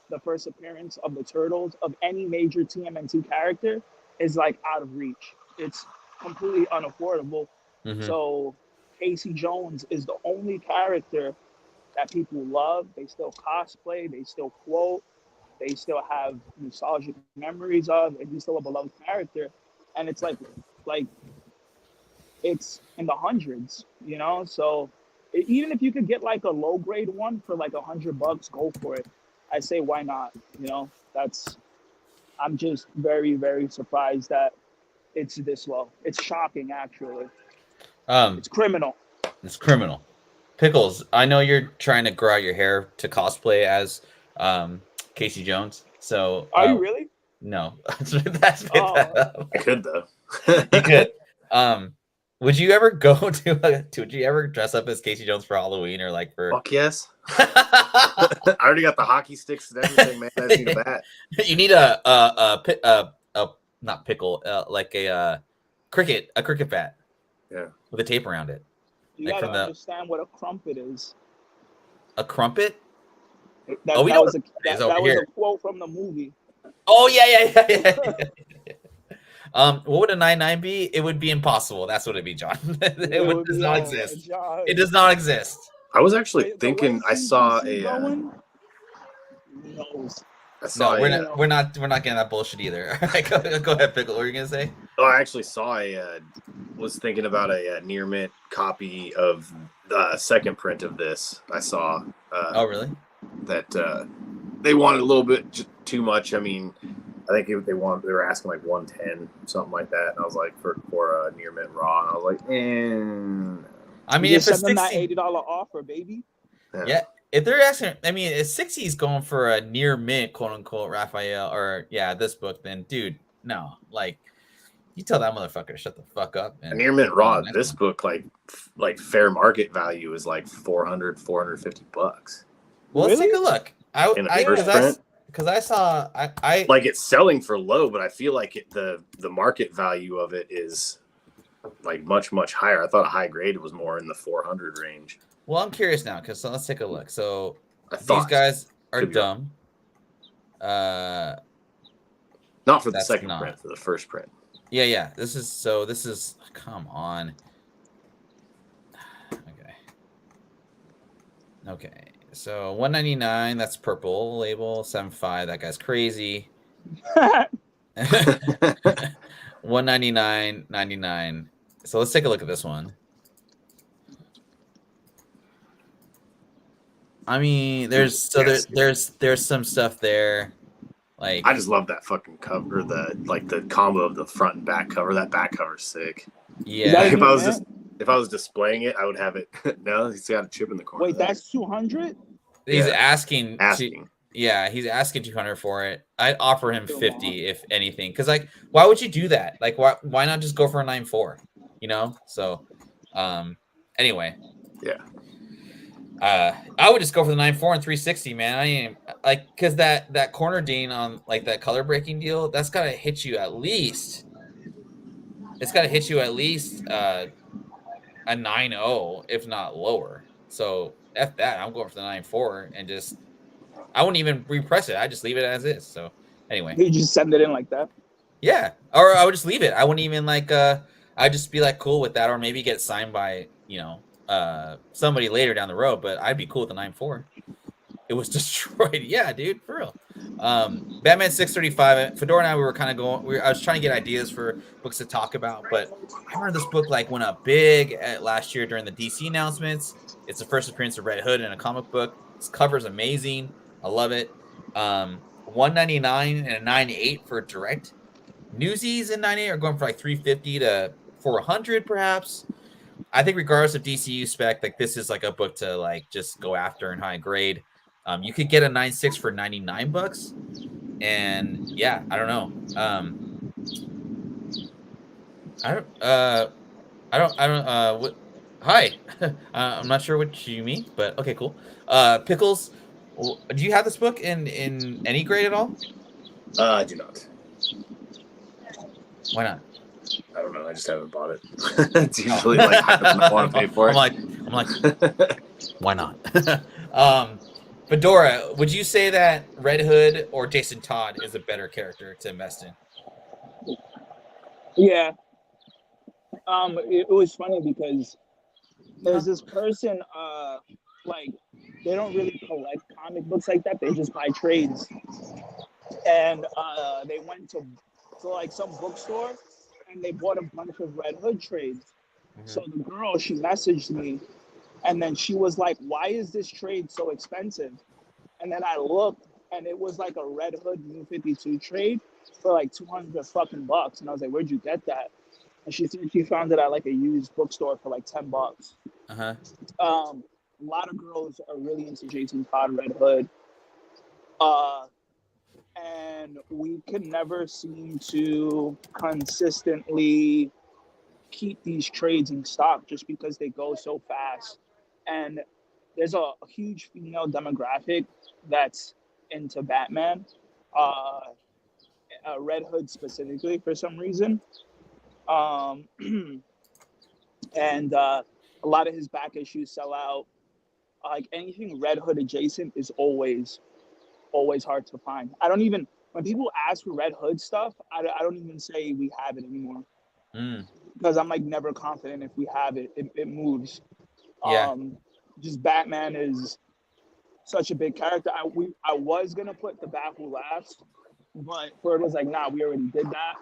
the first appearance of the Turtles of any major TMNT character is like out of reach. It's completely unaffordable. So Casey Jones is the only character that people love. They still cosplay, they still quote, they still have nostalgic memories of, and he's still a beloved character. And it's like it's in the hundreds, you know. So even if you could get like a low grade one for like $100, go for it. I say why not? You know, I'm just very, very surprised that it's this low. It's shocking, actually. It's criminal. It's criminal. Pickles, I know you're trying to grow out your hair to cosplay as Casey Jones. So are you really? No, that's I could though. You could. Would you ever go to? Would you ever dress up as Casey Jones for Halloween or like for? Fuck yes. I already got the hockey sticks and everything, man. I just need a bat. You need a not pickle, like a cricket bat. Yeah. With a tape around it. You gotta understand what a crumpet is. A crumpet? That was a quote from the movie. Oh yeah. What would a 9.9 be? It would be impossible. That's what it'd be, John. It does not exist. John. It does not exist. I was actually thinking. I saw a. No, we're not getting that bullshit either. Go ahead, Pickle. What were you gonna say? Oh, I actually saw was thinking about a near mint copy of the second print of this. I saw. Oh, really? That they wanted a little bit too much. I mean, I think they were asking like 110, something like that, and I was like for a near mint raw, and I was like, I mean, just if it's send them that 60, $80 offer, baby. yeah, if they're asking, I mean, if 60 is going for a near mint, quote unquote, Raphael, or this book, then dude, no, like you tell that motherfucker to shut the fuck up. a And near mint raw. next This one. book like fair market value is like $450. Well, let's take a Really? look. In the first print, because I saw I like it's selling for low, but I feel like the market value of it is like much higher. I thought a high grade was more in the 400 range. well, I'm curious now because let's take a look. So I these thought guys are could be wrong. dumb. Not for the That's second not. print, for the first print. Yeah. This is come on. Okay. So 199, that's purple label. 75, that guy's crazy. 199.99. So let's take a look at this one. I mean, there's some stuff there. Like I just love that fucking cover, the combo of the front and back cover. That back cover's sick. yeah. If I was displaying it, I would have it. No, he's got a chip in the corner. Wait, that's 200? He's Yeah. asking. Yeah, he's asking 200 for it. I'd offer him 50 if anything. Because like, why would you do that? Like, why not just go for a 9.4? You know. So, anyway. Yeah. I would just go for the 9.4 and 360, man. I ain't like because that corner dean on like that color breaking deal. That's gotta hit you at least. It's gotta hit you at least a 9.0, if not lower. So F that. I'm going for the 9.4 and just I wouldn't even repress it. I just leave it as is. So anyway, You just send it in like that? yeah, or I would just leave it. I wouldn't even like. I'd just be like cool with that, or maybe get signed by somebody later down the road. But I'd be cool with the 9.4. It was destroyed. Yeah, dude, for real. Batman 635. Fedora and I, we were kind of going. I was trying to get ideas for books to talk about, but I remember this book like went up big last year during the DC announcements. It's the first appearance of Red Hood in a comic book. This cover's amazing. I love it. 199 and a 98 for direct. Newsies in 98 are going for like 350 to 400 perhaps. I think regardless of DCU spec, like this is like a book to like just go after in high grade. You could get a 9.6 for $99, and yeah, I don't know. What? Hi, I'm not sure what you mean, but okay, cool. Pickles, do you have this book in any grade at all? I do not. Why not? I don't know. I just haven't bought it. It's usually like I don't want to pay for it. I'm like, why not? Fedora, would you say that Red Hood or Jason Todd is a better character to invest in? Yeah. It was funny because there's this person, like, they don't really collect comic books like that. They just buy trades. And they went to like some bookstore and they bought a bunch of Red Hood trades. Mm-hmm. So the girl, she messaged me and then she was like, why is this trade so expensive? And then I looked and it was like a Red Hood New 52 trade for like 200 fucking bucks. And I was like, where'd you get that? And she said she found it at like a used bookstore for like $10. Uh-huh. A lot of girls are really into Jason Todd Red Hood. And we could never seem to consistently keep these trades in stock just because they go so fast. And there's a huge female demographic that's into Batman, Red Hood specifically for some reason. And a lot of his back issues sell out. Like anything Red Hood adjacent is always hard to find. I don't even, when people ask for Red Hood stuff, I don't even say we have it anymore. Because I'm like never confident if we have it. It moves. Yeah. Just Batman is such a big character. I was gonna put the Baffle last, but Ferd was like, nah, we already did that.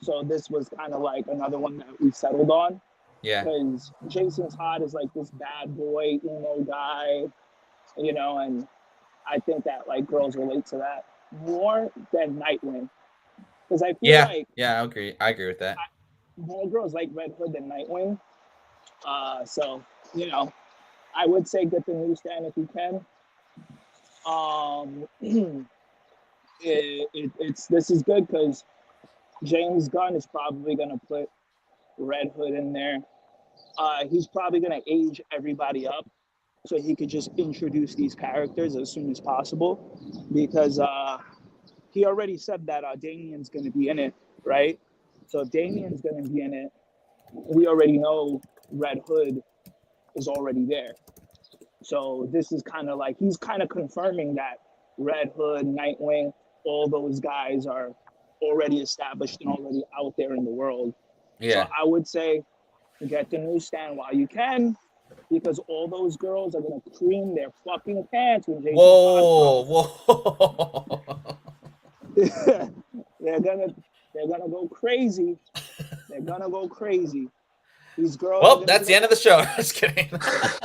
So this was kind of like another one that we settled on. Yeah. Because Jason Todd is like this bad boy, emo guy, and I think that like girls relate to that more than Nightwing. Because I feel Yeah, like yeah, I agree with that. more girls like Red Hood than Nightwing. So I would say get the newsstand if you can. It's this is good because James Gunn is probably gonna put Red Hood in there. He's probably gonna age everybody up so he could just introduce these characters as soon as possible because he already said that Damien's gonna be in it, right? So if Damien's gonna be in it, we already know Red Hood is already there. So this is kind of like he's kind of confirming that Red Hood, Nightwing, all those guys are already established and already out there in the world. Yeah. So I would say get the newsstand while you can, because all those girls are gonna cream their fucking pants when Jason Whoa. they're gonna go crazy. They're gonna go crazy. These girls. Well, that's the end of the show. Just kidding. Just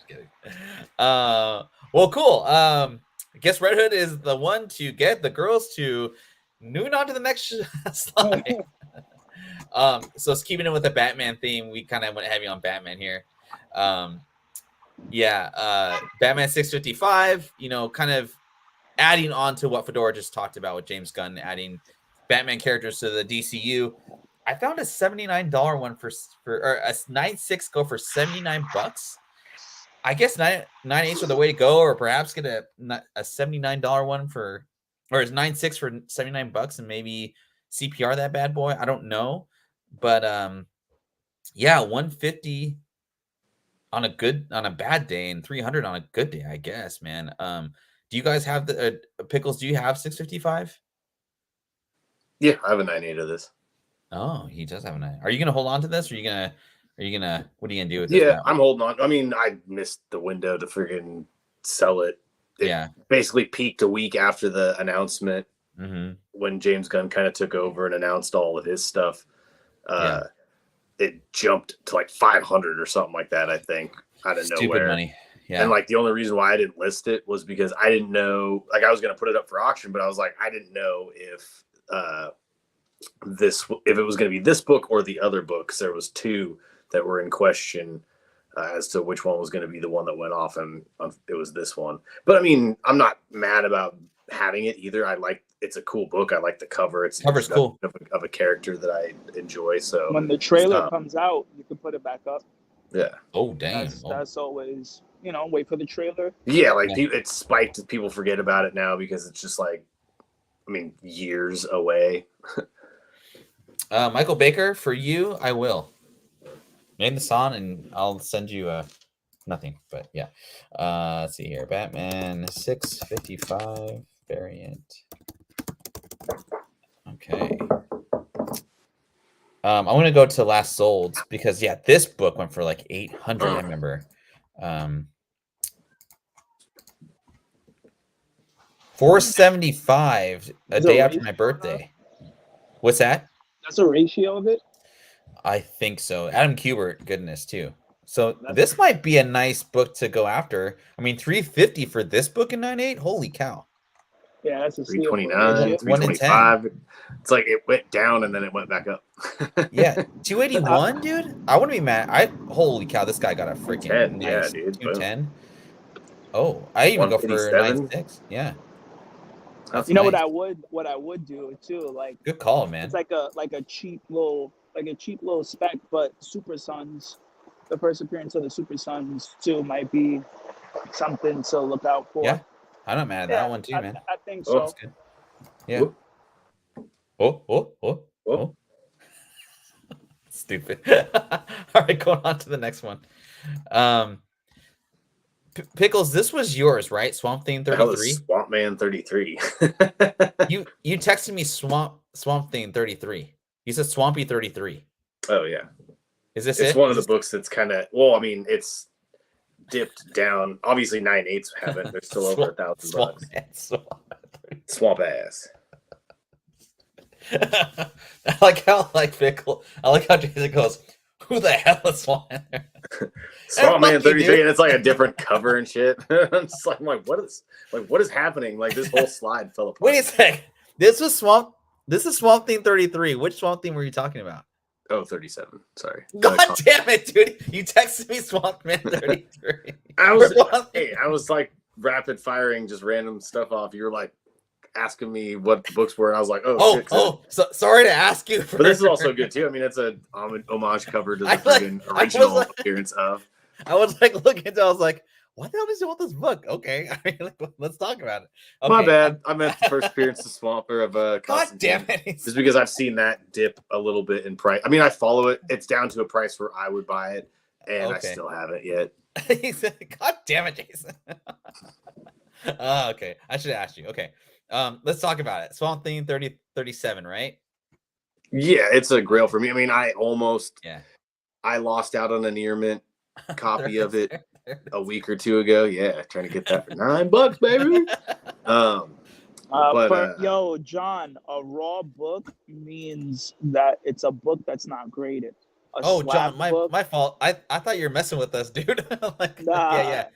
kidding. Well, cool. I guess Red Hood is the one to get the girls to move on to the next slide. So it's keeping it with the Batman theme. We kind of went heavy on Batman here. Batman 655, kind of adding on to what Fedora just talked about with James Gunn, adding Batman characters to the DCU. I found a $79 one for or a 9.6 go for $79. I guess 9.8 are the way to go, or perhaps get a $79 one for, or is 9.6 for $79 and maybe CPR that bad boy. I don't know, but $150 on a bad day and $300 on a good day, I guess, man. Do you guys have the pickles? Do you have 655? Yeah, I have a 9.8 of this. Oh, he does have a 9. Are you gonna hold on to this? Or are you gonna what are you gonna do with it? this? Yeah, I'm holding on. I mean, I missed the window to freaking sell it. It basically peaked a week after the announcement when James Gunn kind of took over and announced all of his stuff. It jumped to like 500 or something like that, I think, out of Stupid nowhere. Money. Yeah. And like the only reason why I didn't list it was because I didn't know, like I was going to put it up for auction, but I was like, I didn't know if it was going to be this book or the other books. There was two that were in question as to which one was going to be the one that went off, and it was this one. But I mean, I'm not mad about having it either. It's a cool book. I like the cover. Cover's cool of a character that I enjoy. So when the trailer comes out, you can put it back up. Yeah. Oh damn. That's always wait for the trailer. Yeah, it's spiked. People forget about it now because it's just like, I mean, years away. Michael Baker, for you, I will name the song and I'll send you nothing. But yeah, let's see here. Batman 655 variant. Okay. I'm gonna go to Last Sold because this book went for like 800. I remember. $475 a day after my birthday. What's that? That's a ratio of it? I think so. Adam Kubert, goodness, too. So this might be a nice book to go after. I mean, $350 for this book in 9.8? Holy cow. Yeah, that's a 329, 325. It's like it went down and then it went back up. Yeah, 281, dude. I wouldn't be mad. Holy cow, this guy got a freaking 10, nice dude. 210. Oh, I even go for 9.6. Yeah. That's nice. What I would do too, like good call, man. It's like a cheap little spec, but Super Sons, the first appearance of the Super Sons too might be something to look out for. Yeah, I'm not mad at that one too, man. I think so. That's good. Yeah. Oh. Stupid. All right, going on to the next one. Pickles, this was yours, right? Swamp Thing 33. Swamp Man 33. You texted me Swamp Thing 33. You said Swampy 33. Oh yeah. Is this it's one of the books that's kind of it's dipped down. Obviously 9.8s haven't. They're still over $1,000. Swamp ass. I like how Pickle. I like how Jason goes, who the hell is Swamp Man? Swamp Man 33, and it's like a different cover and shit. I'm just like, what is happening? Like this whole slide fell apart. Wait a sec. This was Swamp This is Swamp Thing 33. Which Swamp Thing were you talking about? Oh, 37. Sorry. God damn it, dude! You texted me Swamp Man 33. I was like rapid firing just random stuff off. You were like asking me what the books were, and I was like, shit. So sorry to ask you. But this is also good too. I mean, it's a homage cover to the original appearance of. I was like looking into. I was like, what the hell does he want this book? Okay, I mean, let's talk about it. Okay. My bad. I meant the first appearance of Swamper of God damn it! Just because I've seen that dip a little bit in price. I mean, I follow it. It's down to a price where I would buy it, and I still haven't yet. He said, "God damn it, Jason." Okay, I should have asked you. Okay, let's talk about it. Swamp Thing 37, right? Yeah, it's a grail for me. I mean, I lost out on an Ear Mint copy of it a week or two ago. Yeah, trying to get that for $9, baby. Yo, John, a raw book means that it's a book that's not graded. John, my fault. I thought you were messing with us, dude. Yeah.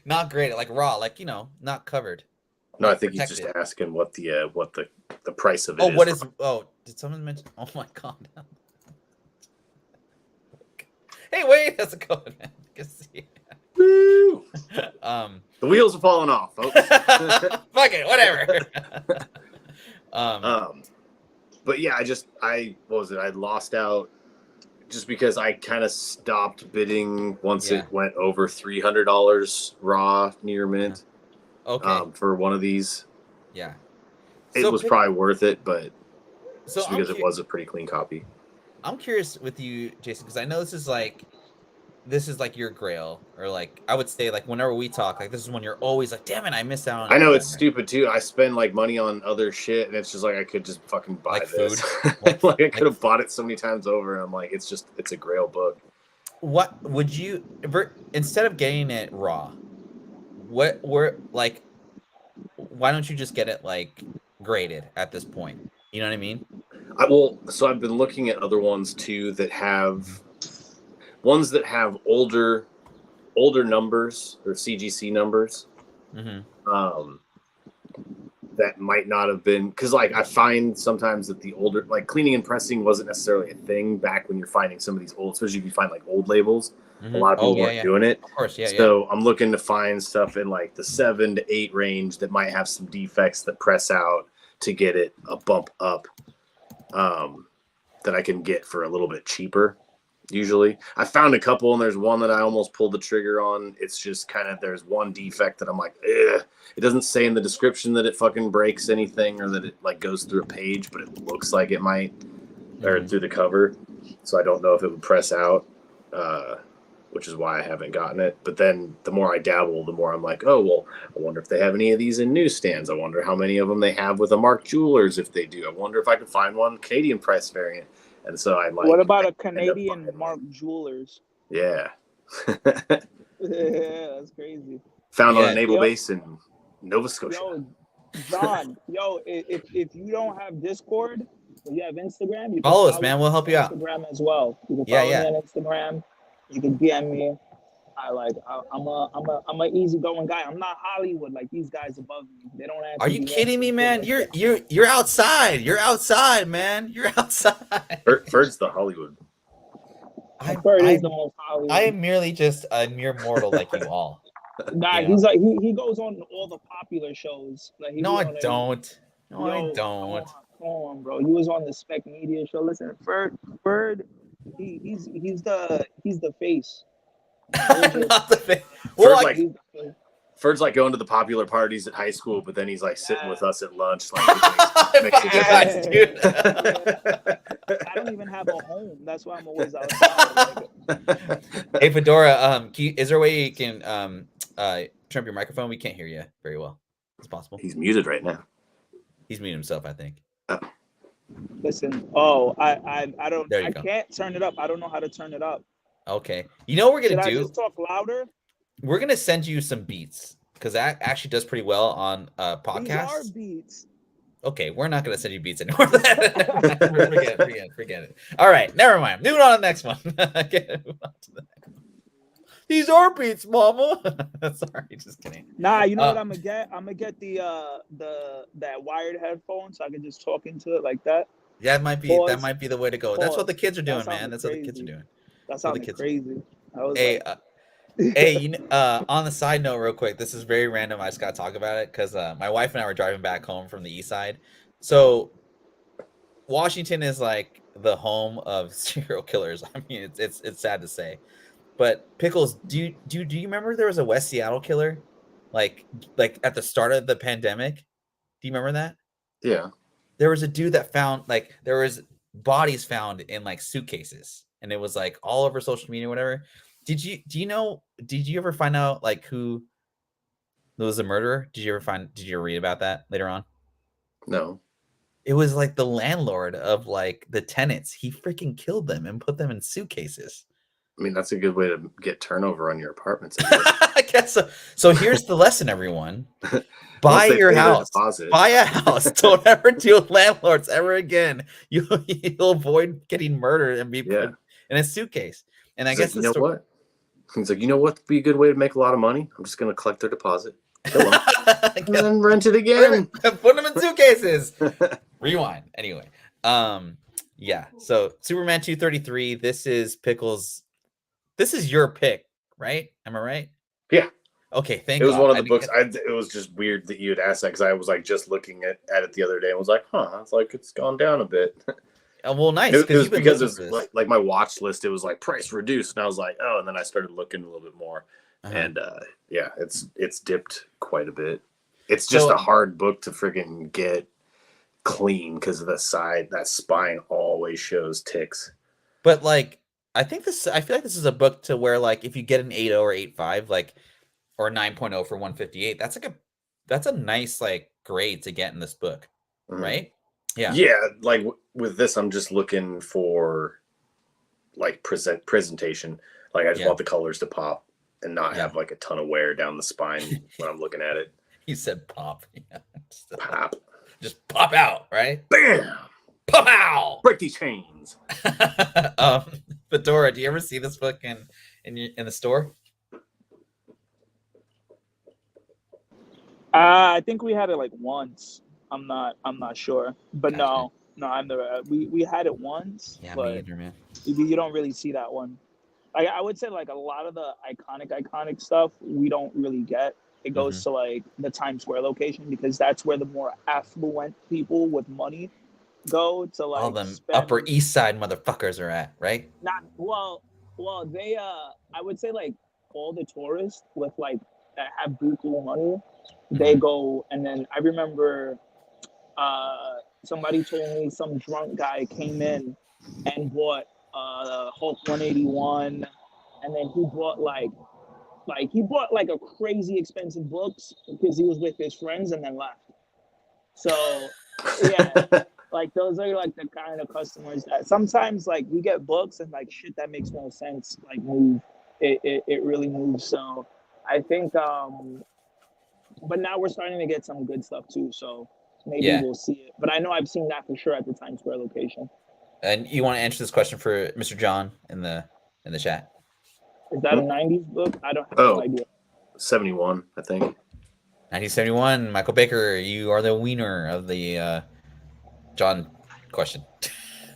Not graded, like raw, like not covered. No, I think he's just asking what the price of it is. What is? Oh, did someone mention? Oh my god. Hey, wait, how's it going, man? Good to see you. Woo! The wheels are falling off, folks. Fuck it, whatever. But yeah, I lost out just because I kind of stopped bidding once it went over $300 raw near mint. Okay. For one of these. Yeah. It was probably worth it, but just because it was a pretty clean copy. I'm curious with you, Jason, because I know this is like your grail, or like I would say, like whenever we talk, like this is when you're always like, damn it, I missed out on. I know it's stupid too. I spend like money on other shit, and it's just like I could just fucking buy like this. Food. Like I could have bought it so many times over, and I'm like, it's a grail book. What would you instead of getting it raw? Why don't you just get it like graded at this point? You know what I mean? So I've been looking at other ones too that have older numbers or CGC numbers. Mm-hmm. That might not have been, because like I find sometimes that the older, like cleaning and pressing wasn't necessarily a thing back when you're finding some of these old, especially if you find like old labels. Mm-hmm. A lot of people weren't doing it. Of course, yeah. So I'm looking to find stuff in like the 7 to 8 range that might have some defects that press out to get it a bump up, that I can get for a little bit cheaper. Usually I found a couple, and there's one that I almost pulled the trigger on. It's just kind of, there's one defect that I'm like, ugh. It doesn't say in the description that it fucking breaks anything or that it like goes through a page, but it looks like it might, or through the cover. So I don't know if it would press out, which is why I haven't gotten it. But then the more I dabble, the more I'm like, oh, well, I wonder if they have any of these in newsstands. I wonder how many of them they have with a Mark Jewelers, if they do. I wonder if I can find one Canadian price variant. And so I like. What about a Canadian Mark Jewelers? Yeah. Yeah, that's crazy. Found on a naval base in Nova Scotia. Yo, John, if you don't have Discord, but you have Instagram, you can follow us, man. We'll help you out. Instagram as well. You can follow me on Instagram. You can DM me. I'm a easygoing guy. I'm not Hollywood like these guys above me. They don't have. Are you kidding me, man? You're outside. You're outside, man. You're outside. Bird's the Hollywood. Bird is the most Hollywood. I am merely just a mere mortal like you all. Nah, he's like he goes on all the popular shows. Like No, I don't. I don't. Come on, bro. He was on the Spec Media show. Listen, Bird, he's the face. Not the face. Well, Ferd's like going to the popular parties at high school, but then he's like sitting with us at lunch. Like, makes a difference. Dude. I don't even have a home. That's why I'm always outside. Hey, Fedora, is there a way you can turn up your microphone? We can't hear you very well. It's possible. He's muted right now. He's muted himself, I think. Oh. Listen. Oh, I don't. I can't turn it up. I don't know how to turn it up. Okay. You know what we're gonna do? I just talk louder? We're gonna send you some beats because that actually does pretty well on podcasts. These are beats. Okay, we're not gonna send you beats anymore. forget it. All right, never mind. Moving on to the next one. These are beats, mama. Sorry, just kidding. Nah, you know what I'm gonna get? I'm gonna get the that wired headphone so I can just talk into it like that. Yeah, that might be the way to go. That's what the Pause. kids are doing, That man. sounded That's what the kids are crazy. doing. That sounded crazy. I was Hey, like, hey, on the side note, real quick, this is very random. I just gotta talk about it because my wife and I were driving back home from the east side. So Washington is like the home of serial killers. I mean, it's sad to say, but Pickles, do you remember there was a West Seattle killer, like at the start of the pandemic? Do you remember that? Yeah. There was a dude that found like there was bodies found in like suitcases, and it was like all over social media, whatever. Did you ever find out like who was the murderer? Did you ever read about that later on? No. It was like the landlord of like the tenants. He freaking killed them and put them in suitcases. I mean, that's a good way to get turnover on your apartments. I guess so. So here's the lesson, everyone. Buy Once they your pay their house. deposit. Buy a house. Don't ever deal with landlords ever again. You'll avoid getting murdered and be put in a suitcase. And I guess like, you know what? He's like, you know what would be a good way to make a lot of money? I'm just going to collect their deposit. Kill them. And then rent it again. Put them in suitcases. Rewind. Anyway. Yeah. So Superman 233. This is Pickles. This is your pick, right? Am I right? Yeah. Okay, thank you. It was God. one of the books. It was just weird that you had asked that because I was like just looking at it the other day and was like, huh, it's like it's gone down a bit. Well, nice. It was because it was like my watch list. It was like price reduced, and I was like, oh. And then I started looking a little bit more, and yeah, it's dipped quite a bit. It's just a hard book to friggin' get clean because of the side. That spine always shows ticks. But like, I feel like this is a book to where like if you get an 8.0 or 8.5, like or a 9.0 for 158, that's a nice like grade to get in this book, right? Yeah. Yeah, like with this, I'm just looking for like presentation. Like I just want the colors to pop and not have like a ton of wear down the spine when I'm looking at it. He said pop. Yeah. Pop. Just pop out, right? Bam! Pop out! Break these chains. Fedora, do you ever see this book in the store? I think we had it like once. I'm not sure, but no, I've never. We had it once. Yeah, but me either, man. You don't really see that one. Like I would say, like a lot of the iconic stuff we don't really get. It goes to like the Times Square location because that's where the more affluent people with money go to like all them Upper East Side motherfuckers are at, right? Not well they I would say like all the tourists with like that have buku money, they go. And then I remember somebody told me some drunk guy came in and bought Hulk 181, and then he bought like a crazy expensive books because he was with his friends and then left. So yeah, like those are like the kind of customers that sometimes like we get books and like shit that makes no sense like move. It really moves. So I think but now we're starting to get some good stuff too. So maybe we'll see it. But I know I've seen that for sure at the Times Square location. And you want to answer this question for Mr. John in the chat? Is that a 90s book? I don't have no idea. 71, I think. 1971. Michael Baker, you are the wiener of the John question.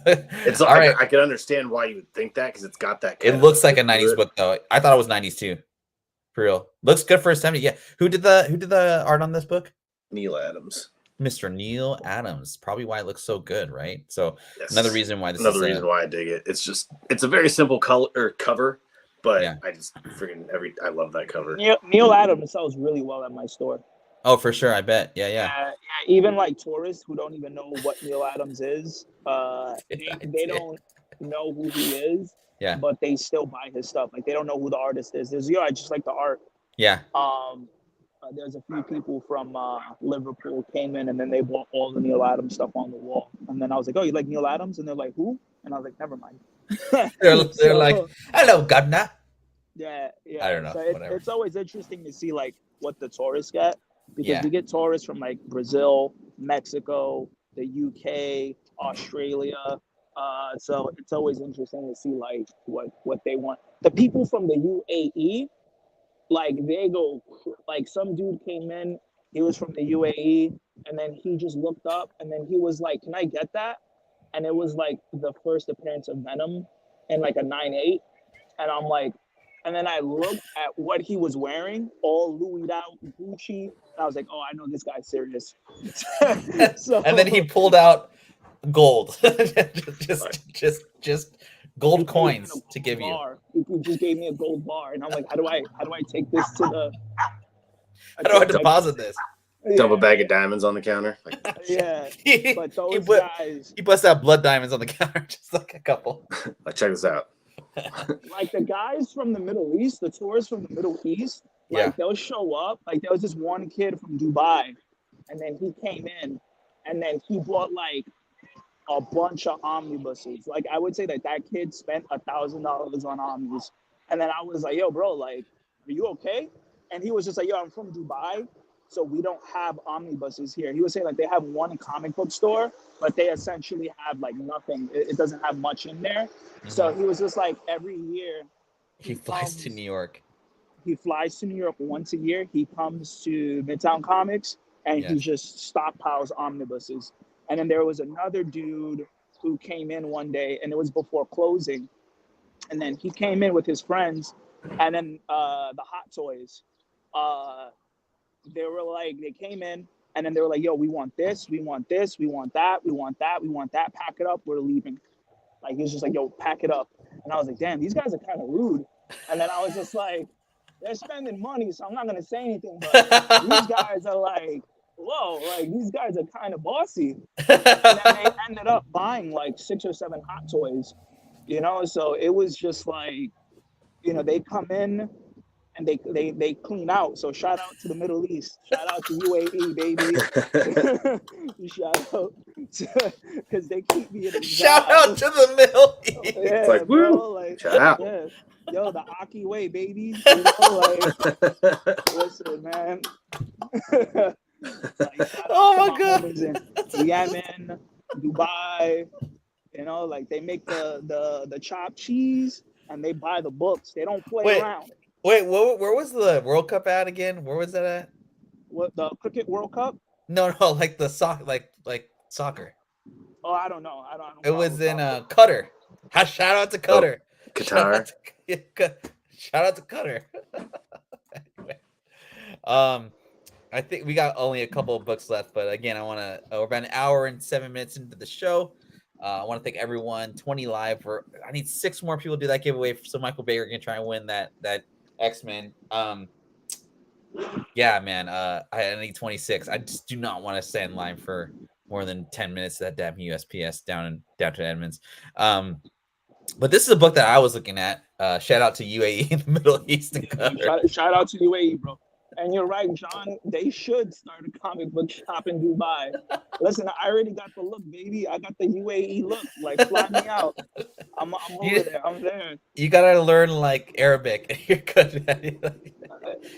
It's all right. I can understand why you would think that because it's got that. It looks like a 90s book though. I thought it was 90s too. For real. Looks good for a 70. Yeah. Who did the art on this book? Neil Adams. Mr. Neil Adams. Probably why it looks so good, right? So another reason why why I dig it. It's a very simple cover, but I just freaking I love that cover. Neil Adams sells really well at my store. Oh, for sure. I bet. Yeah. Even like tourists who don't even know what Neil Adams is, they don't know who he is. Yeah. But they still buy his stuff. Like they don't know who the artist is. I just like the art. Yeah. There's a few people from Liverpool came in and then they bought all the Neil Adams stuff on the wall. And then I was like, "Oh, you like Neil Adams?" And they're like, "Who?" And I was like, "Never mind." they're like, "Hello, governor." Yeah. I don't know. So it's always interesting to see like what the tourists get because we get tourists from like Brazil, Mexico, the UK, Australia. So it's always interesting to see like what they want. The people from the UAE, like they go like some dude came in, he was from the UAE, and then he just looked up, and then he was like, "Can I get that?" And it was like the first appearance of Venom in like a 9.8, and I'm like, and then I looked at what he was wearing, all Louis out Gucci, and I was like, "Oh, I know this guy's serious." So And then he pulled out gold, just gold he gave me coins a to give you. bar. He just gave me a gold bar, and I'm like, how do I take this to the? How do I deposit this? Dump a bag of diamonds on the counter. Like, Yeah, but those he guys, he busts out blood diamonds on the counter, just like a couple. like, check this out. like the guys from the Middle East, the tourists from the Middle East, like Yeah. they'll show up. Like there was this one kid from Dubai, and then he came in, and then he bought like a bunch of omnibuses. Like I would say that kid spent $1,000 on omnibus, and then I was like, "Yo, bro, like, are you okay?" And he was just like, "Yo, I'm from Dubai, so we don't have omnibuses here." He was saying like they have one comic book store, but they essentially have like nothing. It doesn't have much in there. So he was just like every year He flies to New York. He flies to New York once a year. He comes to Midtown Comics and he Yes. just stockpiles omnibuses. And then there was another dude who came in one day, and it was before closing. And then he came in with his friends, and then the Hot Toys, they came in, and then they were like, "Yo, we want this, we want this, we want that, we want that, we want that. Pack it up, we're leaving." Like he was just like, "Yo, pack it up." And I was like, "Damn, these guys are kind of rude." And then I was just like, "They're spending money, so I'm not gonna say anything." But these guys are like, whoa, like these guys are kind of bossy. And then they ended up buying like 6 or 7 Hot Toys, so it was just like, they come in and they clean out. So shout out to the Middle East, shout out to UAE, baby. Shout out because they keep me in the Shout out to the Middle East. Yeah, It's like, bro, woo, like, shout out. yeah. Yo, the Aki way, baby. Like, listen, man. Like, Oh my God. In Yemen, Dubai, like they make the chopped cheese and they buy the books. They don't play around. Wait, where was the World Cup at again? Where was that at? What, the Cricket World Cup? No, like the like soccer. Oh, I don't know. I don't. It was in Qatar. Shout out to Qatar. Qatar. Shout out to Qatar. Anyway. I think we got only a couple of books left, but again, I want to. We're about an hour and 7 minutes into the show. I want to thank everyone. 20 live. I need 6 more people to do that giveaway, so Michael Baker can try and win that X-Men. Yeah, man. I need 26. I just do not want to stay in line for more than 10 minutes to that damn USPS down to Edmonds. But this is a book that I was looking at. Shout out to UAE in the Middle East and Qatar. Shout out to UAE, bro. And you're right, John. They should start a comic book shop in Dubai. Listen, I already got the look, baby. I got the UAE look. Like, fly me out. I'm over there. I'm there. You gotta learn like Arabic. You're good at it.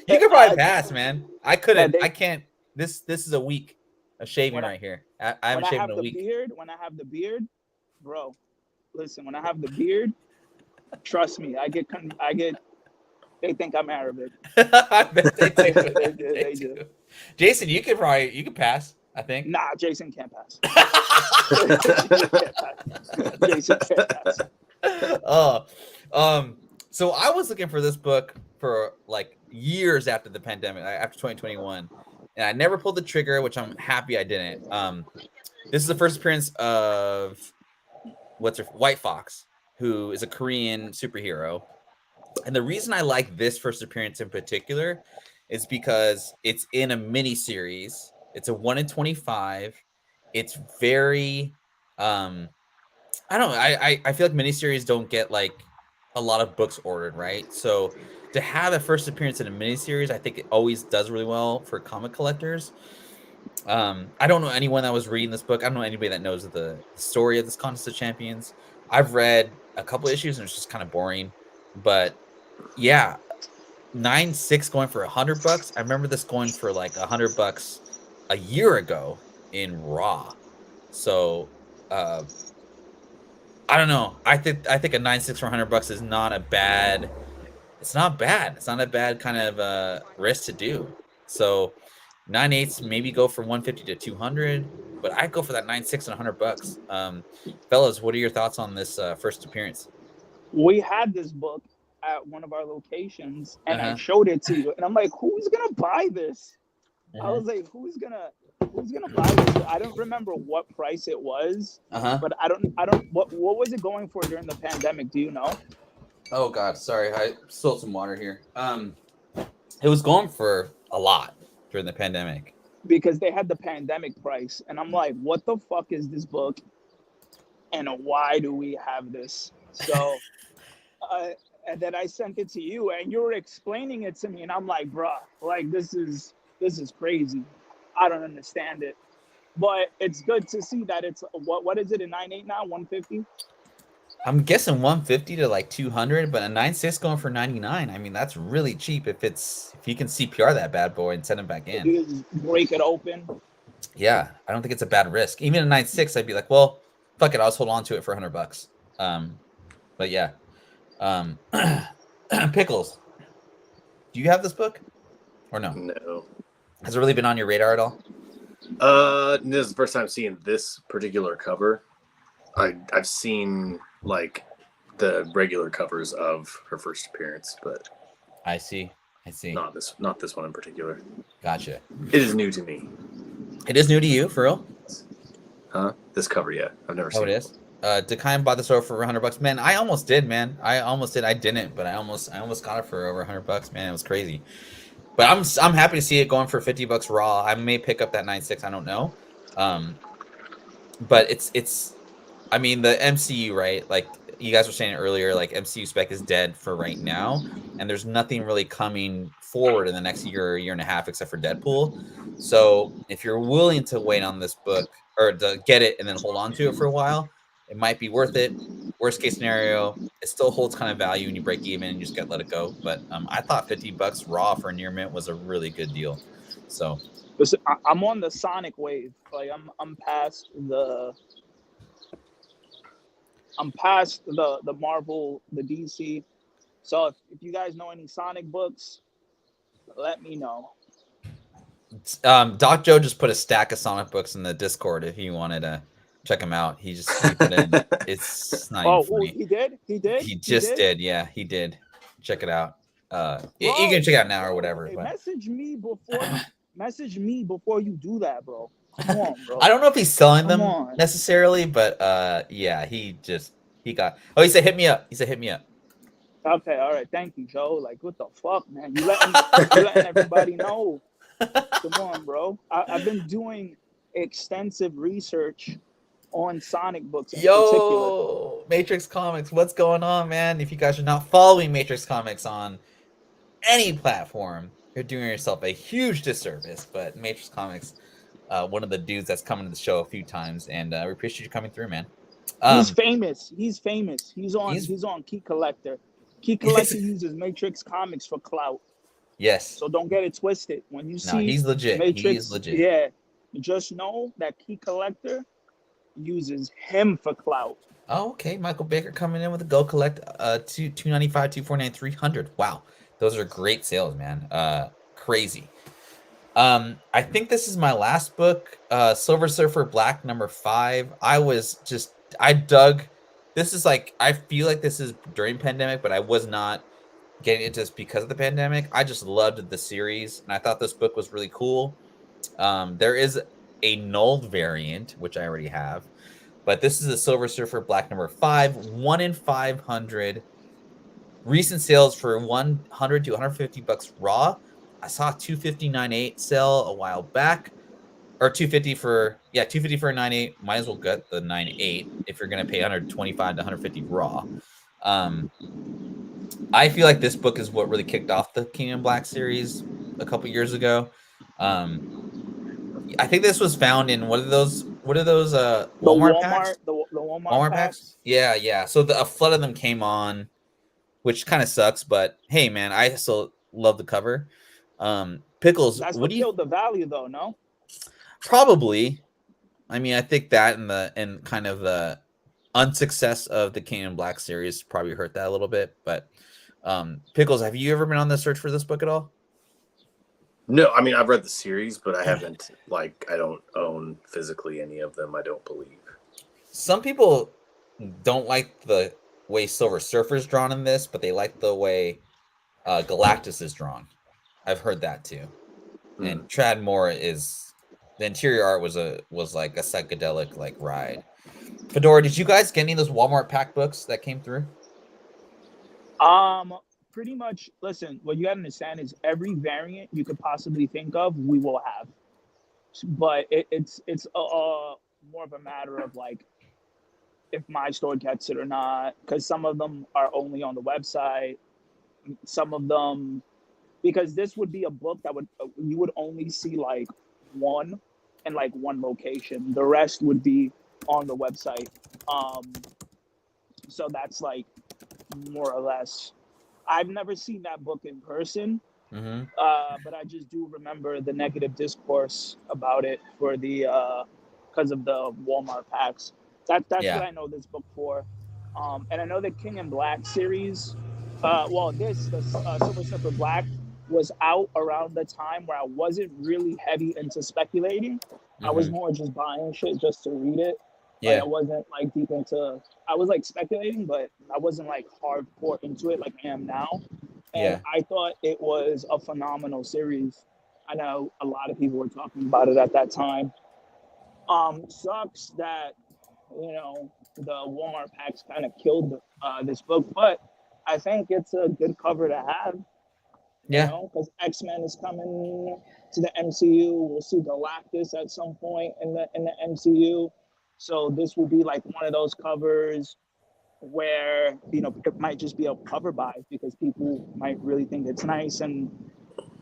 You could probably pass, man. I couldn't. I can't. This is a week of shaving right here. I haven't shaved in a week. When I have the beard, bro. Listen, when I have the beard, trust me, I get. They think I'm Arabic. I bet they do. They do. Jason, you could pass. I think. Nah, Jason can't pass. Jason can't pass. So I was looking for this book for like years after the pandemic, after 2021, and I never pulled the trigger, which I'm happy I didn't. This is the first appearance of White Fox, who is a Korean superhero. And the reason I like this first appearance in particular is because it's in a mini series. It's a 1 in 25. It's very, I don't know. I feel like miniseries don't get like a lot of books ordered, right? So to have a first appearance in a miniseries, I think it always does really well for comic collectors. I don't know anyone that was reading this book. I don't know anybody that knows the story of this Contest of Champions. I've read a couple issues and it's just kind of boring. But yeah, 9.6 going for $100. I remember this going for like $100 a year ago in Raw. So I don't know. I think a 9.6 for $100 is not a bad. It's not bad. It's not a bad kind of risk to do. So 9.8s maybe go from 150 to 200, but I'd go for that 9.6 and $100. Fellas, what are your thoughts on this first appearance? We had this book at one of our locations, and I Uh-huh. showed it to you, and I'm like, who's gonna buy this? I Uh-huh. was like, who's gonna buy this? I don't remember what price it was, Uh-huh. but I don't what was it going for during the pandemic? Do you know? Oh God, sorry. I spilled some water here. It was going for a lot during the pandemic. Because they had the pandemic price, and I'm like, what the fuck is this book, and why do we have this? So, uh, and then I sent it to you, and you were explaining it to me, and I'm like, bruh, like this is crazy. I don't understand it. But it's good to see that it's what is it in 9.8 now? 150? I'm guessing 150 to like 200, but a 9.6 going for 99. I mean, that's really cheap if you can CPR that bad boy and send him back in. You just break it open. Yeah, I don't think it's a bad risk. Even a 9.6, I'd be like, well, fuck it, I'll just hold on to it for $100. But yeah. Pickles. Do you have this book or no? No. Has it really been on your radar at all? This is the first time seeing this particular cover. I've seen like the regular covers of her first appearance, but I see. not this one in particular. Gotcha. It is new to me. It is new to you, for real? Huh? This cover, yeah. I've never seen Oh, it is. Did Kyle buy this over for $100? Man, I almost did, man. I almost did. I didn't, but I almost got it for over $100, man. It was crazy. But I'm happy to see it going for $50 raw. I may pick up that 9.6. I don't know. But it's I mean, the MCU, right? Like you guys were saying earlier, like MCU spec is dead for right now, and there's nothing really coming forward in the next year and a half except for Deadpool. So if you're willing to wait on this book or to get it and then hold on to it for a while, it might be worth it. Worst case scenario, it still holds kind of value and you break even and you just let it go. But I thought $50 raw for a near mint was a really good deal. So Listen, I'm on the Sonic wave. Like I'm past the Marvel, the DC. So if you guys know any Sonic books, let me know. Doc Joe just put a stack of Sonic books in the Discord if you wanted to check him out. He put in. It's not even funny. He did. He just did. Yeah, he did. Check it out. You Bro, can check it out now or whatever. Hey, But message me before you do that, bro. Come on, bro. I don't know if he's selling Come them on. necessarily, but yeah, he got. Oh, he said hit me up. Okay, all right. Thank you, Joe. Like, what the fuck, man? You letting everybody know. Come on, bro. I've been doing extensive research on Sonic books in particular. Matrix Comics, what's going on, man? If you guys are not following Matrix Comics on any platform, you're doing yourself a huge disservice. But Matrix Comics, one of the dudes that's coming to the show a few times, and we appreciate you coming through, man. He's famous. He's on Key Collector. Key Collector uses Matrix Comics for clout. Yes. So don't get it twisted. When you see he's legit. Matrix, he is legit. Yeah. Just know that Key Collector uses him for clout. Oh, okay. Michael Baker coming in with a Go Collect $295, $249, $300. Wow. Those are great sales, man. Crazy. I think this is my last book, Silver Surfer Black #5. I dug. This is like, I feel like this is during pandemic, but I was not getting into this because of the pandemic. I just loved the series, and I thought this book was really cool. There is a null variant, which I already have, but this is a Silver Surfer Black #5, 1 in 500. Recent sales for $100 to $150 raw. I saw a 259.8 sell a while back, or 250 for a 9.8. Might as well get the 9.8 if you're gonna pay 125 to 150 raw. I feel like this book is what really kicked off the King in Black series a couple years ago. I think this was found in what are those Walmart packs? The Walmart packs? Yeah. So a flood of them came on, which kind of sucks, but hey man, I still love the cover. Pickles, That's what killed the value though, no? Probably. I mean, I think that and kind of the unsuccess of the King in Black series probably hurt that a little bit. But Pickles, have you ever been on the search for this book at all? No, I mean I've read the series, but I haven't I don't own physically any of them. I don't believe. Some people don't like the way Silver Surfer's drawn in this, but they like the way Galactus is drawn. I've heard that too. And Trad Moore is the interior art was like a psychedelic like ride. Fedora, did you guys get any of those Walmart pack books that came through? Pretty much. Listen, what you gotta understand is every variant you could possibly think of, we will have. But it's more of a matter of like if my store gets it or not, because some of them are only on the website. Some of them, because this would be a book that you would only see like one in like one location. The rest would be on the website. So that's like more or less. I've never seen that book in person, but I just do remember the negative discourse about it for the because of the Walmart packs. That's what I know this book for. And I know the King in Black series. The Silver Surfer Black was out around the time where I wasn't really heavy into speculating. I was more just buying shit just to read it. Like, I wasn't like deep into. I was like speculating, but I wasn't like hardcore into it like I am now. And I thought it was a phenomenal series. I know a lot of people were talking about it at that time. Sucks that the Walmart packs kind of killed this book, but I think it's a good cover to have. Because X-Men is coming to the MCU. We'll see Galactus at some point in the MCU. So this will be like one of those covers where it might just be a cover buy because people might really think it's nice. And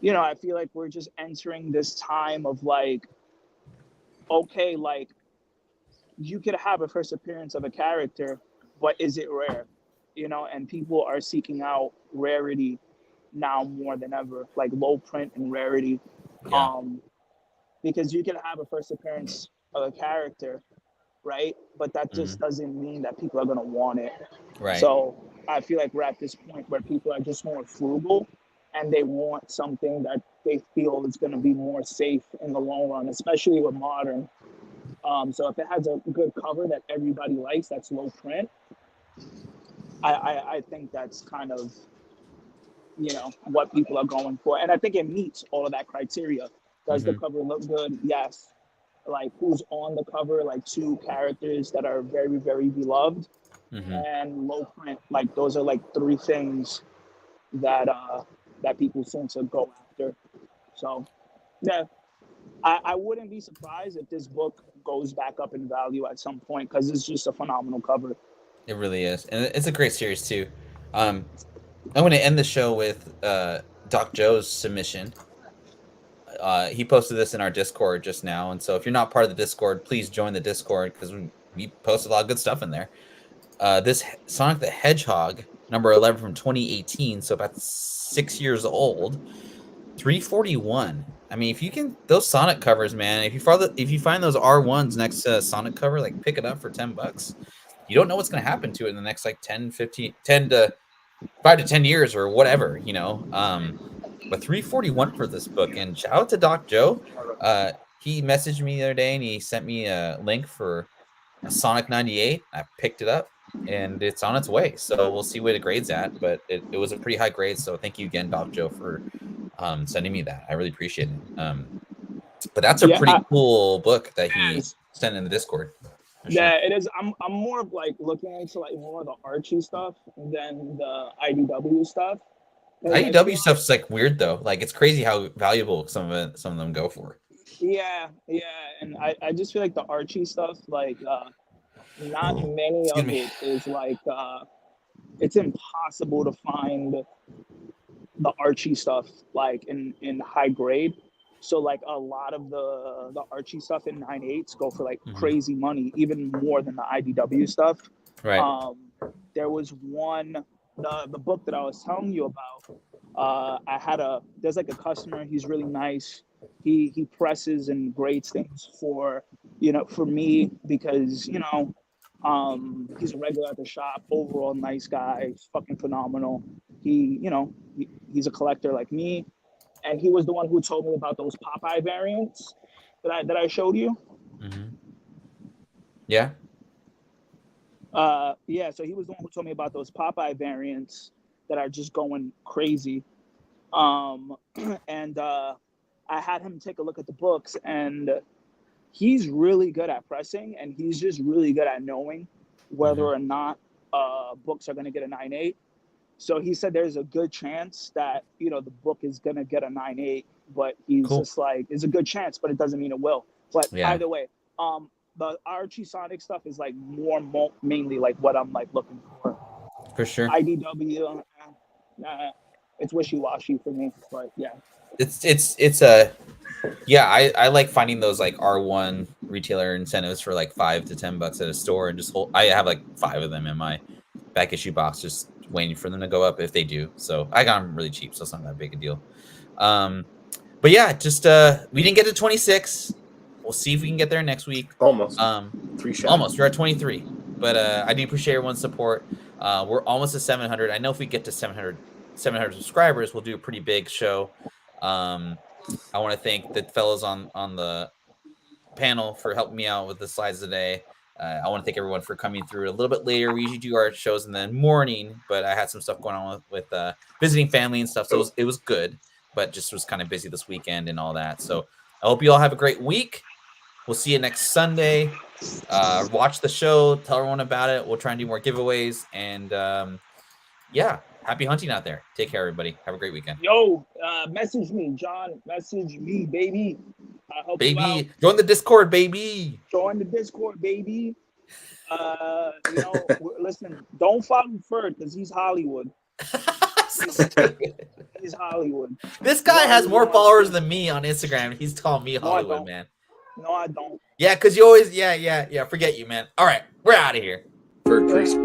I feel like we're just entering this time of like, okay, like you could have a first appearance of a character, but is it rare? And people are seeking out rarity now more than ever, like low print and rarity. Because you can have a first appearance of a character, right? But that just doesn't mean that people are going to want it. Right. So I feel like we're at this point where people are just more frugal and they want something that they feel is going to be more safe in the long run, especially with modern. So if it has a good cover that everybody likes, that's low print, I think that's kind of, what people are going for. And I think it meets all of that criteria. Does the cover look good? Yes. Like who's on the cover, like two characters that are very, very beloved and low print. Like those are like three things that that people seem to go after. So yeah, I wouldn't be surprised if this book goes back up in value at some point because it's just a phenomenal cover. It really is. And it's a great series too. I'm going to end the show with Doc Joe's submission. He posted this in our Discord just now. And so if you're not part of the Discord, please join the Discord because we posted a lot of good stuff in there. This Sonic the Hedgehog, number 11 from 2018, so about 6 years old, $341. I mean, if you can, those Sonic covers, man, if you find those R1s next to a Sonic cover, like pick it up for $10. You don't know what's going to happen to it in the next like 10 to 5 to 10 years or whatever, but $341 for this book. And shout out to Doc Joe. He messaged me the other day and he sent me a link for a Sonic 98. I picked it up and it's on its way. So we'll see where the grade's at, but it was a pretty high grade. So thank you again, Doc Joe, for sending me that. I really appreciate it. But that's a pretty cool book that he sent in the Discord. Yeah, it is. I'm more of like looking into like more of the Archie stuff than the IDW stuff. IDW stuff's like weird though. Like it's crazy how valuable some of them go for. Yeah, and I just feel like the Archie stuff, like not many of it is like it's impossible to find the Archie stuff like in high grade. So like a lot of the Archie stuff in 9.8s go for like crazy money, even more than the IDW stuff. Right. There was one, the book that I was telling you about. There's like a customer. He's really nice. He presses and grades things for me because He's a regular at the shop. Overall, nice guy. He's fucking phenomenal. He's a collector like me, and he was the one who told me about those Popeye variants that I showed you. Mm-hmm. Yeah. Yeah. So he was the one who told me about those Popeye variants that are just going crazy. And I had him take a look at the books, and he's really good at pressing, and he's just really good at knowing whether or not books are going to get a 9.8. So he said there's a good chance that, the book is going to get a 9.8, but he's just like, it's a good chance, but it doesn't mean it will. But either way, the Archie Sonic stuff is like mainly like what I'm like looking for. For sure. IDW, it's wishy-washy for me, but yeah. I like finding those like R1 retailer incentives for like $5 to $10 at a store and just I have like 5 of them in my back issue box, just waiting for them to go up if they do. So I got them really cheap, so it's not that big a deal. But yeah, just we didn't get to 26. We'll see if we can get there next week. Almost. 3 shots. Almost. We're at 23. But I do appreciate everyone's support. We're almost at 700. I know if we get to 700 subscribers, we'll do a pretty big show. I want to thank the fellows on the panel for helping me out with the slides today. I want to thank everyone for coming through a little bit later. We usually do our shows in the morning, but I had some stuff going on with visiting family and stuff, so it was good, but just was kind of busy this weekend and all that. So I hope you all have a great week. We'll see you next Sunday. Watch the show. Tell everyone about it. We'll try and do more giveaways. And happy hunting out there. Take care, everybody. Have a great weekend. Yo, message me, John. Message me, baby. I hope you out. Join the Discord, baby. Join the Discord, baby. Listen, don't follow Ferd because he's Hollywood. He's Hollywood. This guy has more followers than me on Instagram. He's calling me Hollywood, man. No, I don't. Yeah, because you always, forget you, man. All right, we're out of here. Ferd priest.